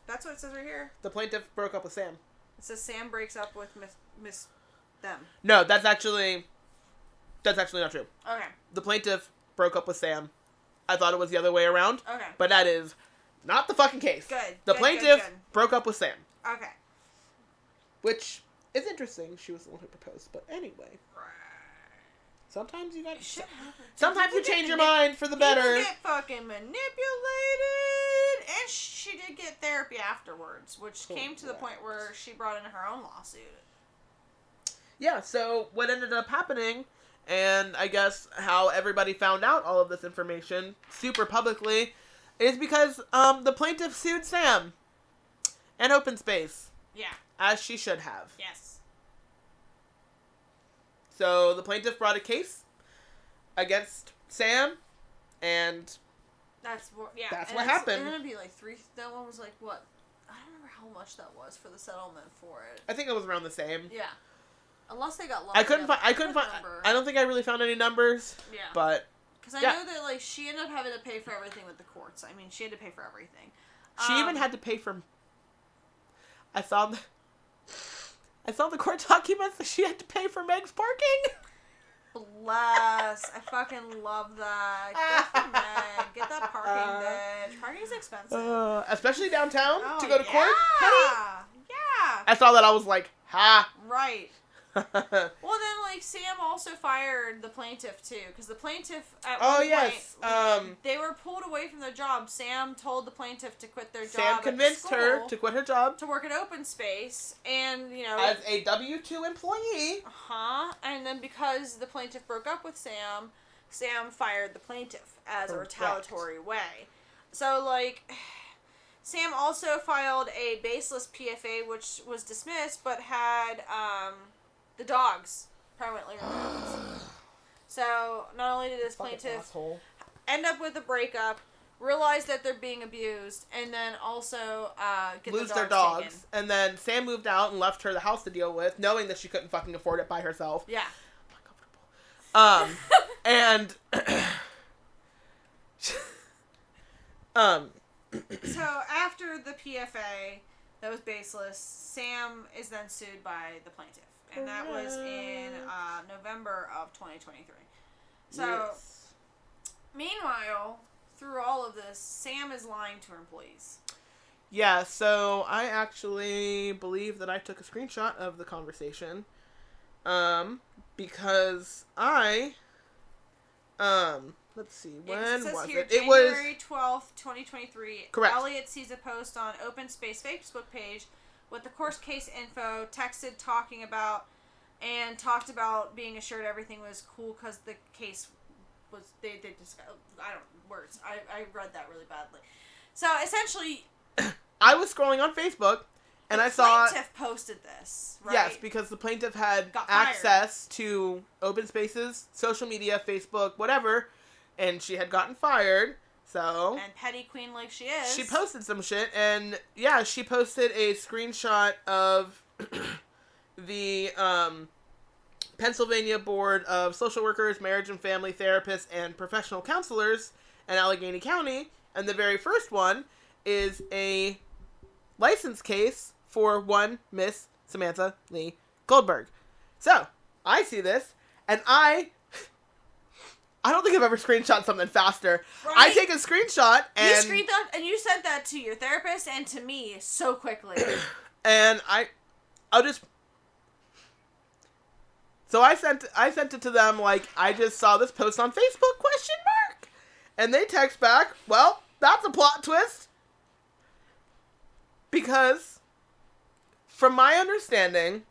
[SPEAKER 2] That's what it says right here.
[SPEAKER 1] The plaintiff broke up with Sam.
[SPEAKER 2] It says Sam breaks up with Miss them.
[SPEAKER 1] No, that's actually not true.
[SPEAKER 2] Okay.
[SPEAKER 1] The plaintiff broke up with Sam. I thought it was the other way around.
[SPEAKER 2] Okay.
[SPEAKER 1] But that is not the fucking case.
[SPEAKER 2] Good.
[SPEAKER 1] The plaintiff broke up with Sam.
[SPEAKER 2] Okay.
[SPEAKER 1] Which is interesting. She was the one who proposed. But anyway. Sometimes you got. Sometimes you change your mind for the better.
[SPEAKER 2] People get fucking manipulated, and she did get therapy afterwards, which came to the point where she brought in her own lawsuit.
[SPEAKER 1] Yeah. So what ended up happening, and I guess how everybody found out all of this information super publicly, is because the plaintiff sued Sam and Open Space.
[SPEAKER 2] Yeah.
[SPEAKER 1] As she should have.
[SPEAKER 2] Yes.
[SPEAKER 1] So the plaintiff brought a case against Sam, and
[SPEAKER 2] that's what
[SPEAKER 1] happened.
[SPEAKER 2] It's gonna be like that one was like what? I don't remember how much that was for the settlement for it.
[SPEAKER 1] I think it was around the same.
[SPEAKER 2] Yeah. Unless they got lumped.
[SPEAKER 1] I couldn't find. I don't think I really found any numbers.
[SPEAKER 2] Yeah.
[SPEAKER 1] But
[SPEAKER 2] because I know that like she ended up having to pay for everything with the courts. I mean, she had to pay for everything.
[SPEAKER 1] She even had to pay for. I saw the court documents that she had to pay for Meg's parking.
[SPEAKER 2] Bless. I fucking love that. Good for Meg. Get that parking, bitch. Parking's expensive.
[SPEAKER 1] Especially downtown to go to court.
[SPEAKER 2] Honey. Yeah.
[SPEAKER 1] I saw that. I was like, ha.
[SPEAKER 2] Right. Well, then, like, Sam also fired the plaintiff, too. Because the plaintiff, at one point, they were pulled away from their job. Sam told the plaintiff to quit their job.
[SPEAKER 1] Sam convinced her to quit her job.
[SPEAKER 2] To work at Open Space. And, you know.
[SPEAKER 1] As a W-2 employee.
[SPEAKER 2] Uh-huh. And then because the plaintiff broke up with Sam, Sam fired the plaintiff as a retaliatory way. So, like... Sam also filed a baseless PFA, which was dismissed, but had, the dogs permanently removed. So, not only did this plaintiff end up with a breakup, realize that they're being abused, and then also
[SPEAKER 1] lose their dogs. Taken. And then Sam moved out and left her the house to deal with, knowing that she couldn't fucking afford it by herself.
[SPEAKER 2] Yeah.
[SPEAKER 1] And
[SPEAKER 2] so after the PFA, that was baseless. Sam is then sued by the plaintiff. And that was in November of 2023. So,
[SPEAKER 1] yes.
[SPEAKER 2] Meanwhile, through all of this, Sam is lying to her employees.
[SPEAKER 1] Yeah, so I actually believe that I took a screenshot of the conversation. Because let's see, when was it? It was
[SPEAKER 2] January 12th, 2023.
[SPEAKER 1] Correct.
[SPEAKER 2] Elliot sees a post on Open Space Facebook page with the court case info, talked about being assured everything was cool because the case was, they discussed, words. I read that really badly. So, essentially,
[SPEAKER 1] I was scrolling on Facebook, and I saw...
[SPEAKER 2] The plaintiff posted this, right?
[SPEAKER 1] Yes, because the plaintiff had access to Open Space's social media, Facebook, whatever, and she had gotten fired, so...
[SPEAKER 2] And petty queen like she is.
[SPEAKER 1] She posted some shit, and, yeah, she posted a screenshot of the, Pennsylvania Board of Social Workers, Marriage and Family Therapists, and Professional Counselors in Allegheny County, and the very first one is a license case for one Miss Samantha Lee Goldberg. So, I see this, and I don't think I've ever screenshot something faster. Right? I take a screenshot, and...
[SPEAKER 2] You sent that to your therapist and to me so quickly.
[SPEAKER 1] And I'll just... So I sent it to them like, I just saw this post on Facebook, ? And they text back, well, that's a plot twist. Because, from my understanding,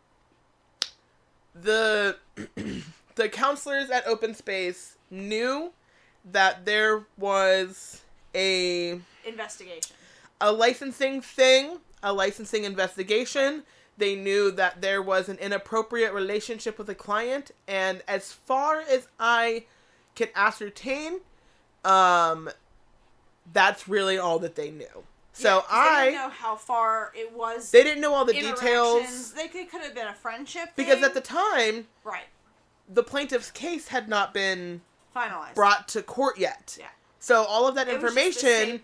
[SPEAKER 1] the counselors at Open Space knew that there was a licensing investigation. They knew that there was an inappropriate relationship with a client, and as far as I can ascertain, that's really all that they knew. So
[SPEAKER 2] they didn't know how far it was.
[SPEAKER 1] They didn't know all the details.
[SPEAKER 2] They could have been a friendship thing.
[SPEAKER 1] Because at the time,
[SPEAKER 2] right,
[SPEAKER 1] the plaintiff's case had not been
[SPEAKER 2] finalized,
[SPEAKER 1] brought to court yet.
[SPEAKER 2] Yeah.
[SPEAKER 1] So all of that information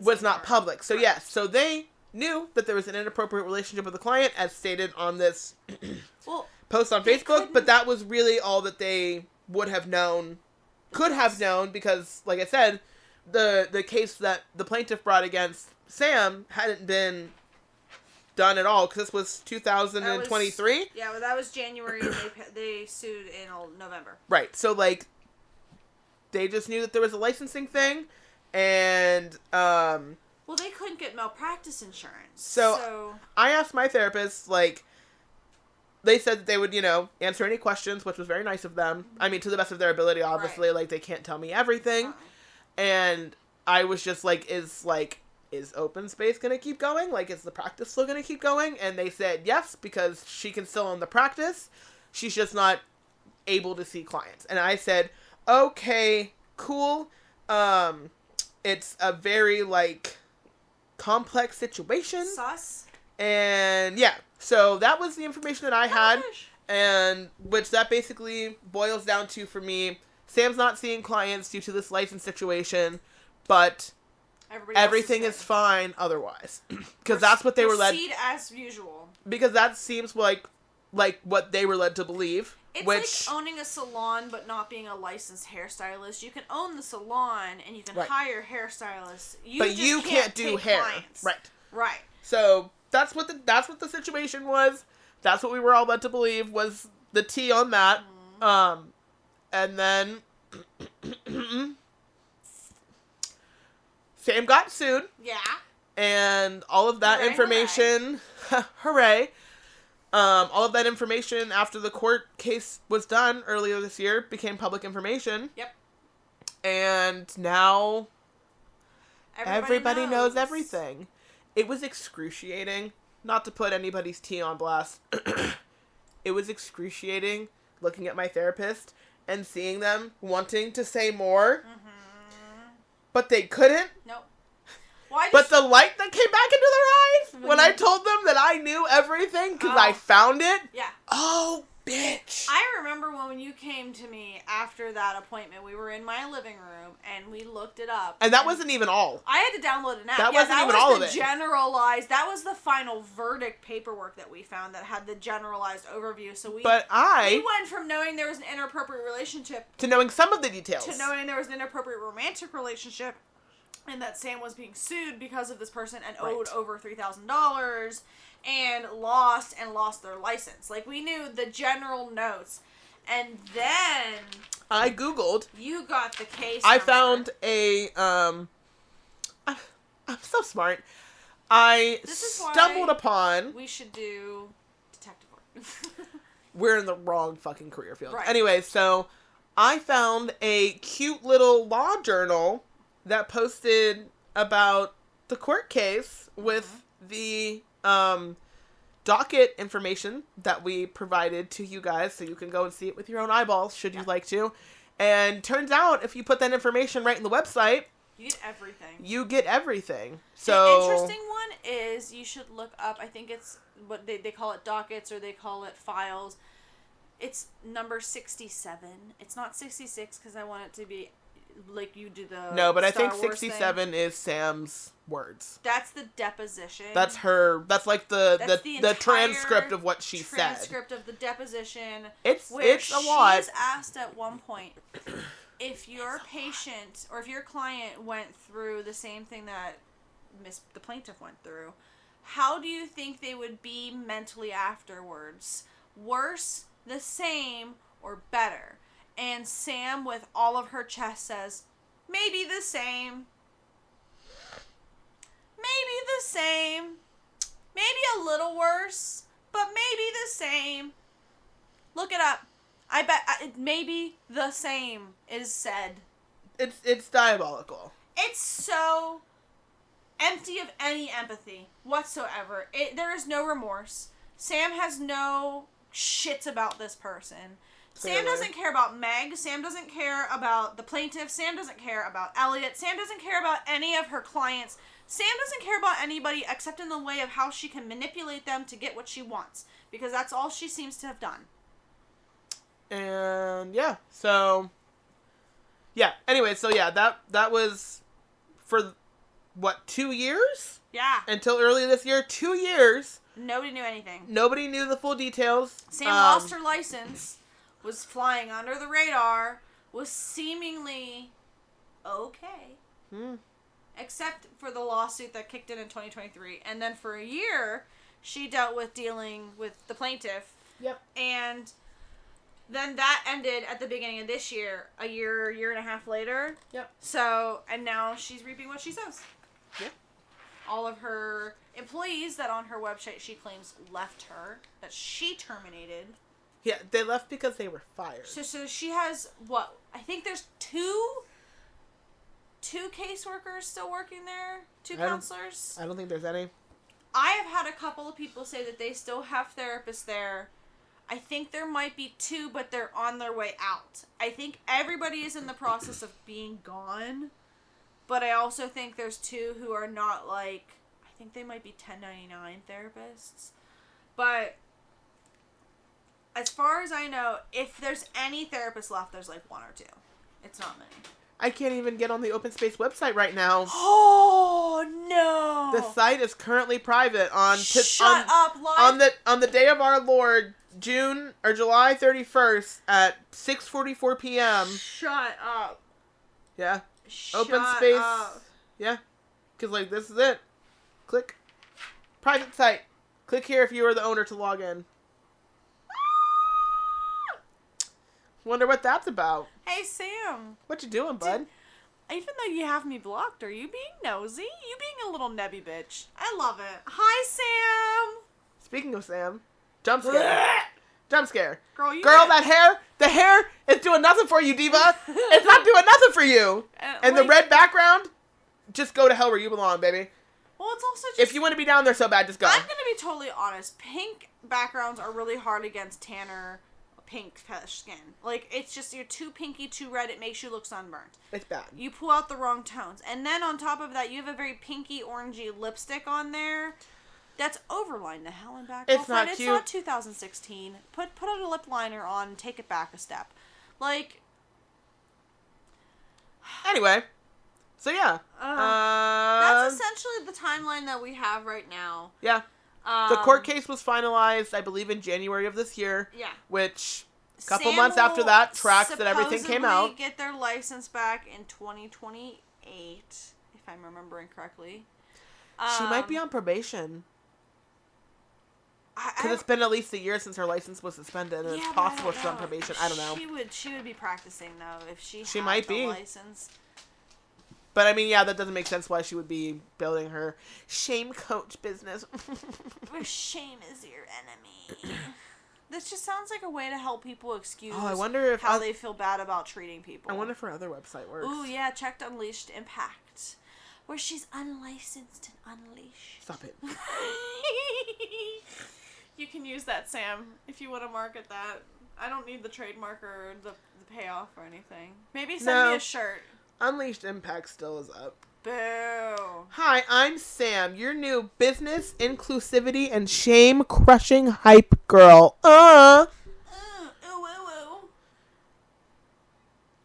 [SPEAKER 1] was not public. So
[SPEAKER 2] right.
[SPEAKER 1] Yes, so they knew that there was an inappropriate relationship with the client, as stated on this post on Facebook. But that was really all that they would have known, could have known, because, like I said, the case that the plaintiff brought against Sam hadn't been done at all, because this was 2023.
[SPEAKER 2] Yeah, well, that was January, and they sued in November.
[SPEAKER 1] Right, so, like, they just knew that there was a licensing thing, and,
[SPEAKER 2] well, they couldn't get malpractice insurance.
[SPEAKER 1] So I asked my therapist, like, they said that they would, answer any questions, which was very nice of them. I mean, to the best of their ability, obviously. Right. Like, they can't tell me everything. Uh-huh. And I was just like, is Open Space going to keep going? Like, is the practice still going to keep going? And they said yes, because she can still own the practice. She's just not able to see clients. And I said, okay, cool. It's a very, like, complex situation.
[SPEAKER 2] Sus.
[SPEAKER 1] And yeah, so that was the information that I had. And which that basically boils down to, for me, Sam's not seeing clients due to this license situation, but everything is fine otherwise. Because that's what they were led...
[SPEAKER 2] Proceed as usual.
[SPEAKER 1] Because that seems like what they were led to believe.
[SPEAKER 2] It's like owning a salon but not being a licensed hairstystylist. You can own the salon and you can hire hairstylists.
[SPEAKER 1] But you can't do hair.
[SPEAKER 2] Clients. Right.
[SPEAKER 1] So that's what the situation was. That's what we were all led to believe was the tea on that. Mm-hmm. And then Sam got sued.
[SPEAKER 2] Yeah.
[SPEAKER 1] And all of that information, hooray. All of that information after the court case was done earlier this year became public information.
[SPEAKER 2] Yep.
[SPEAKER 1] And now everybody knows everything. It was excruciating, not to put anybody's tea on blast. It was excruciating looking at my therapist and seeing them wanting to say more, but they couldn't.
[SPEAKER 2] Nope.
[SPEAKER 1] But the light that came back into their eyes when I told them that I knew everything because I found it.
[SPEAKER 2] Yeah.
[SPEAKER 1] Oh bitch.
[SPEAKER 2] I remember when you came to me after that appointment, we were in my living room and we looked it up.
[SPEAKER 1] And that wasn't even all.
[SPEAKER 2] I had to download an app.
[SPEAKER 1] That wasn't even all of it.
[SPEAKER 2] That was the final verdict paperwork that we found that had the generalized overview. So we went from knowing there was an inappropriate relationship
[SPEAKER 1] to knowing some of the details.
[SPEAKER 2] To knowing there was an inappropriate romantic relationship and that Sam was being sued because of this person and owed over $3,000 and lost their license. Like, we knew the general notes. And then
[SPEAKER 1] I Googled.
[SPEAKER 2] You got the case
[SPEAKER 1] I
[SPEAKER 2] number.
[SPEAKER 1] found a I'm so smart. I stumbled upon.
[SPEAKER 2] We should do detective work.
[SPEAKER 1] We're in the wrong fucking career field.
[SPEAKER 2] Right.
[SPEAKER 1] Anyway, so I found a cute little law journal that posted about the court case with the docket information that we provided to you guys, so you can go and see it with your own eyeballs, should you like to. And turns out, if you put that information right in the website,
[SPEAKER 2] you get everything.
[SPEAKER 1] You get everything. So
[SPEAKER 2] the interesting one is you should look up. I think it's what they call it dockets or they call it files. It's number 67. It's not 66 because I want it to be like you do the
[SPEAKER 1] No, but
[SPEAKER 2] Star
[SPEAKER 1] I think 67 is Sam's words.
[SPEAKER 2] That's the deposition.
[SPEAKER 1] That's her. That's like the
[SPEAKER 2] entire
[SPEAKER 1] transcript of what she said.
[SPEAKER 2] Transcript of the deposition.
[SPEAKER 1] It's a lot.
[SPEAKER 2] She's asked at one point if your patient or if your client went through the same thing that the plaintiff went through, how do you think they would be mentally afterwards? Worse, the same, or better? And Sam, with all of her chest, says, maybe the same. Maybe the same. Maybe a little worse, but maybe the same. Look it up. I bet maybe the same is said.
[SPEAKER 1] It's diabolical.
[SPEAKER 2] It's so empty of any empathy whatsoever. There is no remorse. Sam has no shits about this person.
[SPEAKER 1] Clearly.
[SPEAKER 2] Sam doesn't care about Meg. Sam doesn't care about the plaintiff. Sam doesn't care about Elliot. Sam doesn't care about any of her clients. Sam doesn't care about anybody except in the way of how she can manipulate them to get what she wants. Because that's all she seems to have done.
[SPEAKER 1] And yeah, so anyway, that was for what, 2 years?
[SPEAKER 2] Yeah.
[SPEAKER 1] Until early this year, 2 years.
[SPEAKER 2] Nobody knew anything.
[SPEAKER 1] Nobody knew the full details.
[SPEAKER 2] Sam lost her license, was flying under the radar, was seemingly okay. Except for the lawsuit that kicked in 2023. And then for a year, she dealing with the plaintiff.
[SPEAKER 1] Yep.
[SPEAKER 2] And then that ended at the beginning of this year, a year and a half later.
[SPEAKER 1] Yep.
[SPEAKER 2] So, and now she's reaping what she sows.
[SPEAKER 1] Yep.
[SPEAKER 2] All of her employees that on her website she claims left her, that she terminated.
[SPEAKER 1] Yeah, they left because they were fired.
[SPEAKER 2] So she has, what, I think there's two caseworkers still working there? Two counselors?
[SPEAKER 1] I don't think there's any.
[SPEAKER 2] I have had a couple of people say that they still have therapists there. I think there might be two, but they're on their way out. I think everybody is in the process of being gone. But I also think there's two who are not I think they might be 1099 therapists. But as far as I know, if there's any therapists left, there's one or two. It's not many.
[SPEAKER 1] I can't even get on the Open Space website right now.
[SPEAKER 2] Oh no!
[SPEAKER 1] The site is currently private on the day of our Lord, July 31st at 6:44 p.m.
[SPEAKER 2] Shut up.
[SPEAKER 1] Yeah.
[SPEAKER 2] Shut
[SPEAKER 1] Open Space.
[SPEAKER 2] Up.
[SPEAKER 1] Yeah. Because this is it. Click. Private site. Click here if you are the owner to log in. Wonder what that's about.
[SPEAKER 2] Hey, Sam.
[SPEAKER 1] What you doing, bud?
[SPEAKER 2] Even though you have me blocked, are you being nosy? You being a little nebby bitch. I love it. Hi, Sam.
[SPEAKER 1] Speaking of Sam, jump scare. Jump scare.
[SPEAKER 2] Girl,
[SPEAKER 1] the hair is doing nothing for you, diva. It's not doing nothing for you. And the red background, just go to hell where you belong, baby.
[SPEAKER 2] Well, it's also just...
[SPEAKER 1] If you want to be down there so bad, just go.
[SPEAKER 2] I'm going to be totally honest. Pink backgrounds are really hard against tanner pink skin. It's just, you're too pinky, too red, it makes you look sunburned.
[SPEAKER 1] It's bad.
[SPEAKER 2] You pull out the wrong tones. And then on top of that, you have a very pinky, orangey lipstick on there. That's overline the hell and back.
[SPEAKER 1] It's
[SPEAKER 2] girlfriend.
[SPEAKER 1] not cute.
[SPEAKER 2] It's not 2016. Put a lip liner on and take it back a step. Like.
[SPEAKER 1] Anyway. So, yeah.
[SPEAKER 2] That's essentially the timeline that we have right now.
[SPEAKER 1] Yeah. The court case was finalized, I believe, in January of this year.
[SPEAKER 2] Yeah.
[SPEAKER 1] Which, a couple months after that, tracks that everything came out.
[SPEAKER 2] Supposedly get their license back in 2028, if I'm remembering correctly.
[SPEAKER 1] She might be on probation. Because it's been at least a year since her license was suspended, and it's possible she's on probation. I don't know.
[SPEAKER 2] She would be practicing, though, if she
[SPEAKER 1] might
[SPEAKER 2] had
[SPEAKER 1] be.
[SPEAKER 2] the license.
[SPEAKER 1] But, I mean, yeah, that doesn't make sense why she would be building her shame coach business.
[SPEAKER 2] Where shame is your enemy. This just sounds like a way to help people excuse
[SPEAKER 1] I wonder if
[SPEAKER 2] how they feel bad about treating people.
[SPEAKER 1] I wonder if her other website works.
[SPEAKER 2] Ooh, yeah, checked Unleashed Impact. Where she's unlicensed and unleashed.
[SPEAKER 1] Stop it.
[SPEAKER 2] You can use that, Sam, if you want to market that. I don't need the trademark or the payoff or anything. Maybe send me a shirt.
[SPEAKER 1] Unleashed Impact still is up.
[SPEAKER 2] Boo.
[SPEAKER 1] Hi, I'm Sam, your new business, inclusivity, and shame-crushing hype girl.
[SPEAKER 2] Ooh, ooh, ooh.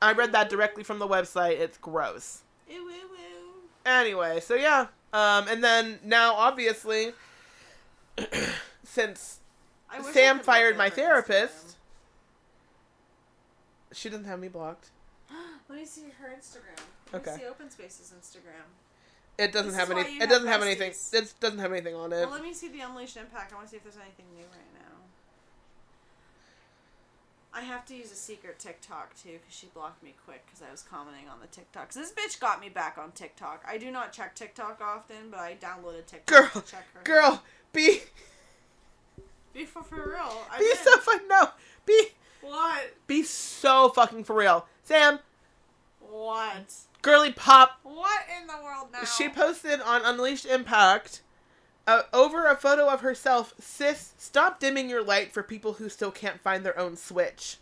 [SPEAKER 1] I read that directly from the website. It's gross.
[SPEAKER 2] Ooh, ooh, ooh.
[SPEAKER 1] Anyway, so yeah. And then now, obviously, since Sam fired my therapist, she doesn't have me blocked.
[SPEAKER 2] Let me see her Instagram.
[SPEAKER 1] Okay.
[SPEAKER 2] Let me see Open Space's Instagram.
[SPEAKER 1] It doesn't have any. It doesn't have anything. It doesn't have anything on it.
[SPEAKER 2] Well, let me see the Unleashed Impact. I want to see if there's anything new right now. I have to use a secret TikTok too because she blocked me quick because I was commenting on the TikToks. This bitch got me back on TikTok. I do not check TikTok often, but I downloaded TikTok to check her.
[SPEAKER 1] Girl, be
[SPEAKER 2] for real.
[SPEAKER 1] Be so fun. No,
[SPEAKER 2] what?
[SPEAKER 1] Be so fucking for real, Sam.
[SPEAKER 2] What?
[SPEAKER 1] Girly pop.
[SPEAKER 2] What in the world now?
[SPEAKER 1] She posted on Unleashed Impact over a photo of herself. Sis, stop dimming your light for people who still can't find their own switch.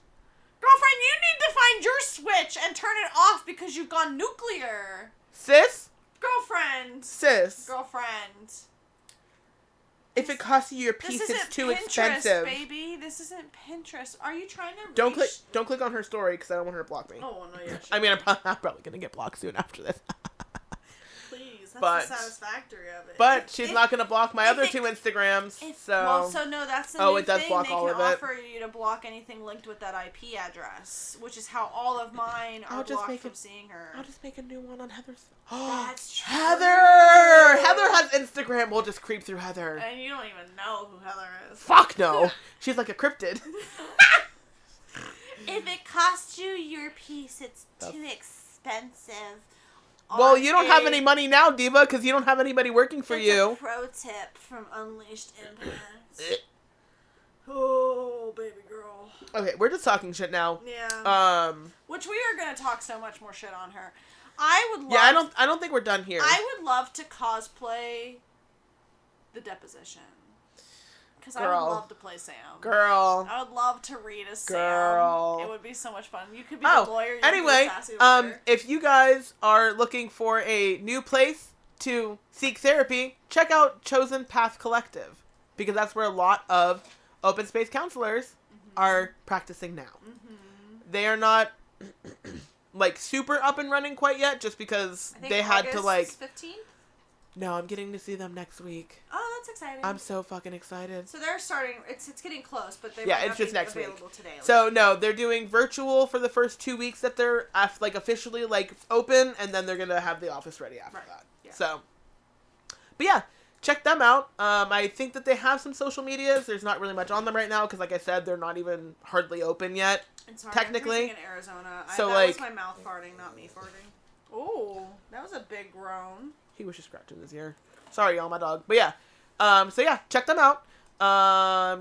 [SPEAKER 2] Girlfriend, you need to find your switch and turn it off because you've gone nuclear.
[SPEAKER 1] Sis?
[SPEAKER 2] Girlfriend.
[SPEAKER 1] Sis.
[SPEAKER 2] Girlfriend.
[SPEAKER 1] If it costs you your piece, it's too
[SPEAKER 2] Pinterest,
[SPEAKER 1] expensive.
[SPEAKER 2] Baby. This isn't Pinterest. Are you trying to
[SPEAKER 1] Don't click on her story because I don't want her to block me.
[SPEAKER 2] Oh, no, yeah.
[SPEAKER 1] I mean, I'm probably going to get blocked soon after this.
[SPEAKER 2] Please, that's the satisfactory of it.
[SPEAKER 1] But she's not going to block my other two Instagrams,
[SPEAKER 2] Well, so no, that's the new
[SPEAKER 1] it does
[SPEAKER 2] thing.
[SPEAKER 1] block
[SPEAKER 2] they
[SPEAKER 1] all
[SPEAKER 2] can
[SPEAKER 1] of it.
[SPEAKER 2] offer you to block anything linked with that IP address, which is how all of mine are blocked from seeing her.
[SPEAKER 1] I'll just make a new one on Heather's.
[SPEAKER 2] That's true.
[SPEAKER 1] Heather! Heather has Instagram. We'll just creep through Heather.
[SPEAKER 2] And you don't even know who Heather is.
[SPEAKER 1] Fuck no. She's like a cryptid.
[SPEAKER 2] If it costs you your piece, it's too expensive.
[SPEAKER 1] Well, you don't have any money now, Diva, because you don't have anybody working for you.
[SPEAKER 2] A pro tip from Unleashed Impact. Oh, baby girl.
[SPEAKER 1] Okay, we're just talking shit now.
[SPEAKER 2] Yeah. Which we are gonna talk so much more shit on her. I would love.
[SPEAKER 1] Yeah, I don't think we're done here.
[SPEAKER 2] I would love to cosplay the deposition. Because I would love to play Sam.
[SPEAKER 1] Girl.
[SPEAKER 2] I would love to read as Sam.
[SPEAKER 1] Girl.
[SPEAKER 2] It would be so much fun. You could be the lawyer.
[SPEAKER 1] Anyway, if you guys are looking for a new place to seek therapy, check out Chosen Path Collective. Because that's where a lot of open space counselors are practicing now. Mm-hmm. They are not like super up and running quite yet, just because they had to like. 15th? No, I'm getting to see them next week.
[SPEAKER 2] Oh, that's exciting.
[SPEAKER 1] I'm so fucking excited.
[SPEAKER 2] So they're starting. It's getting close, but
[SPEAKER 1] it's just next week.
[SPEAKER 2] Today,
[SPEAKER 1] so no, they're doing virtual for the first 2 weeks that they're like officially like open, and then they're gonna have the office ready after that. Yeah. So, but yeah. Check them out. I think that they have some social medias. There's not really much on them right now because, like I said, they're not even hardly open yet.
[SPEAKER 2] It's hard.
[SPEAKER 1] Technically,
[SPEAKER 2] in Arizona.
[SPEAKER 1] So
[SPEAKER 2] that was my mouth farting, not me farting. Oh, that was a big groan.
[SPEAKER 1] He was just scratching his ear. Sorry, y'all, my dog. But yeah. So yeah, check them out.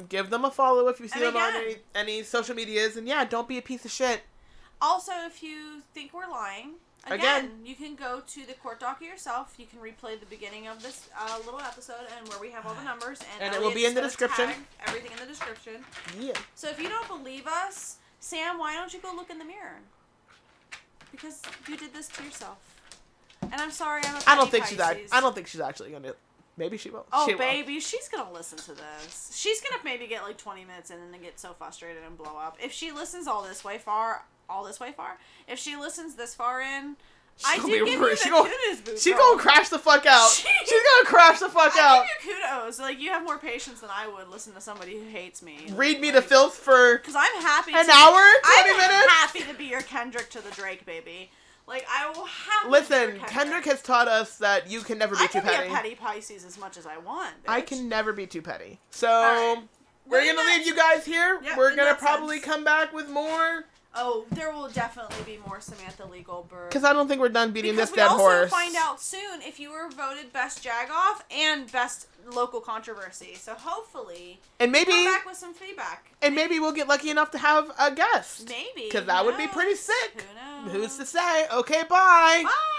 [SPEAKER 1] Give them a follow if you see them on any social medias, and yeah, don't be a piece of shit.
[SPEAKER 2] Also, if you think we're lying. Again, you can go to the court docket yourself. You can replay the beginning of this little episode and where we have all the numbers. And
[SPEAKER 1] it will be in the description.
[SPEAKER 2] Everything in the description.
[SPEAKER 1] Yeah.
[SPEAKER 2] So if you don't believe us, Sam, why don't you go look in the mirror? Because you did this to yourself. And I'm sorry, I'm a
[SPEAKER 1] I don't think she's actually gonna. Maybe she won't.
[SPEAKER 3] Oh,
[SPEAKER 1] she
[SPEAKER 3] baby, she's gonna listen to this. She's gonna maybe get like 20 minutes in and then get so frustrated and blow up. If she listens all this way far, if she listens this far in, I do give you the kudos, boo.
[SPEAKER 1] She's gonna crash the fuck out. She's gonna crash the fuck out.
[SPEAKER 3] I give you kudos. Like, you have more patience than I would listen to somebody who hates me.
[SPEAKER 1] Read me the filth for
[SPEAKER 3] because I'm happy.
[SPEAKER 1] An hour, 20 minutes.
[SPEAKER 3] I'm happy to be your Kendrick to the Drake, baby. Like, I will happily
[SPEAKER 1] Listen, Kendrick has taught us that you can never be too petty.
[SPEAKER 3] I can be a petty Pisces as much as I want, bitch.
[SPEAKER 1] I can never be too petty. So,
[SPEAKER 3] right.
[SPEAKER 1] we're going to leave you guys here.
[SPEAKER 3] Yep,
[SPEAKER 1] we're going to probably come back with more.
[SPEAKER 3] Oh, there will definitely be more Samantha Lee Goldberg.
[SPEAKER 1] Because I don't think we're done beating this dead horse.
[SPEAKER 3] We also find out soon if you were voted Best Jagoff and Best Local Controversy. So hopefully,
[SPEAKER 1] and maybe
[SPEAKER 3] come back with some feedback.
[SPEAKER 1] And maybe we'll get lucky enough to have a guest.
[SPEAKER 3] Maybe.
[SPEAKER 1] Because that would be pretty sick.
[SPEAKER 3] Who knows?
[SPEAKER 1] Who's to say? Okay, bye.
[SPEAKER 3] Bye.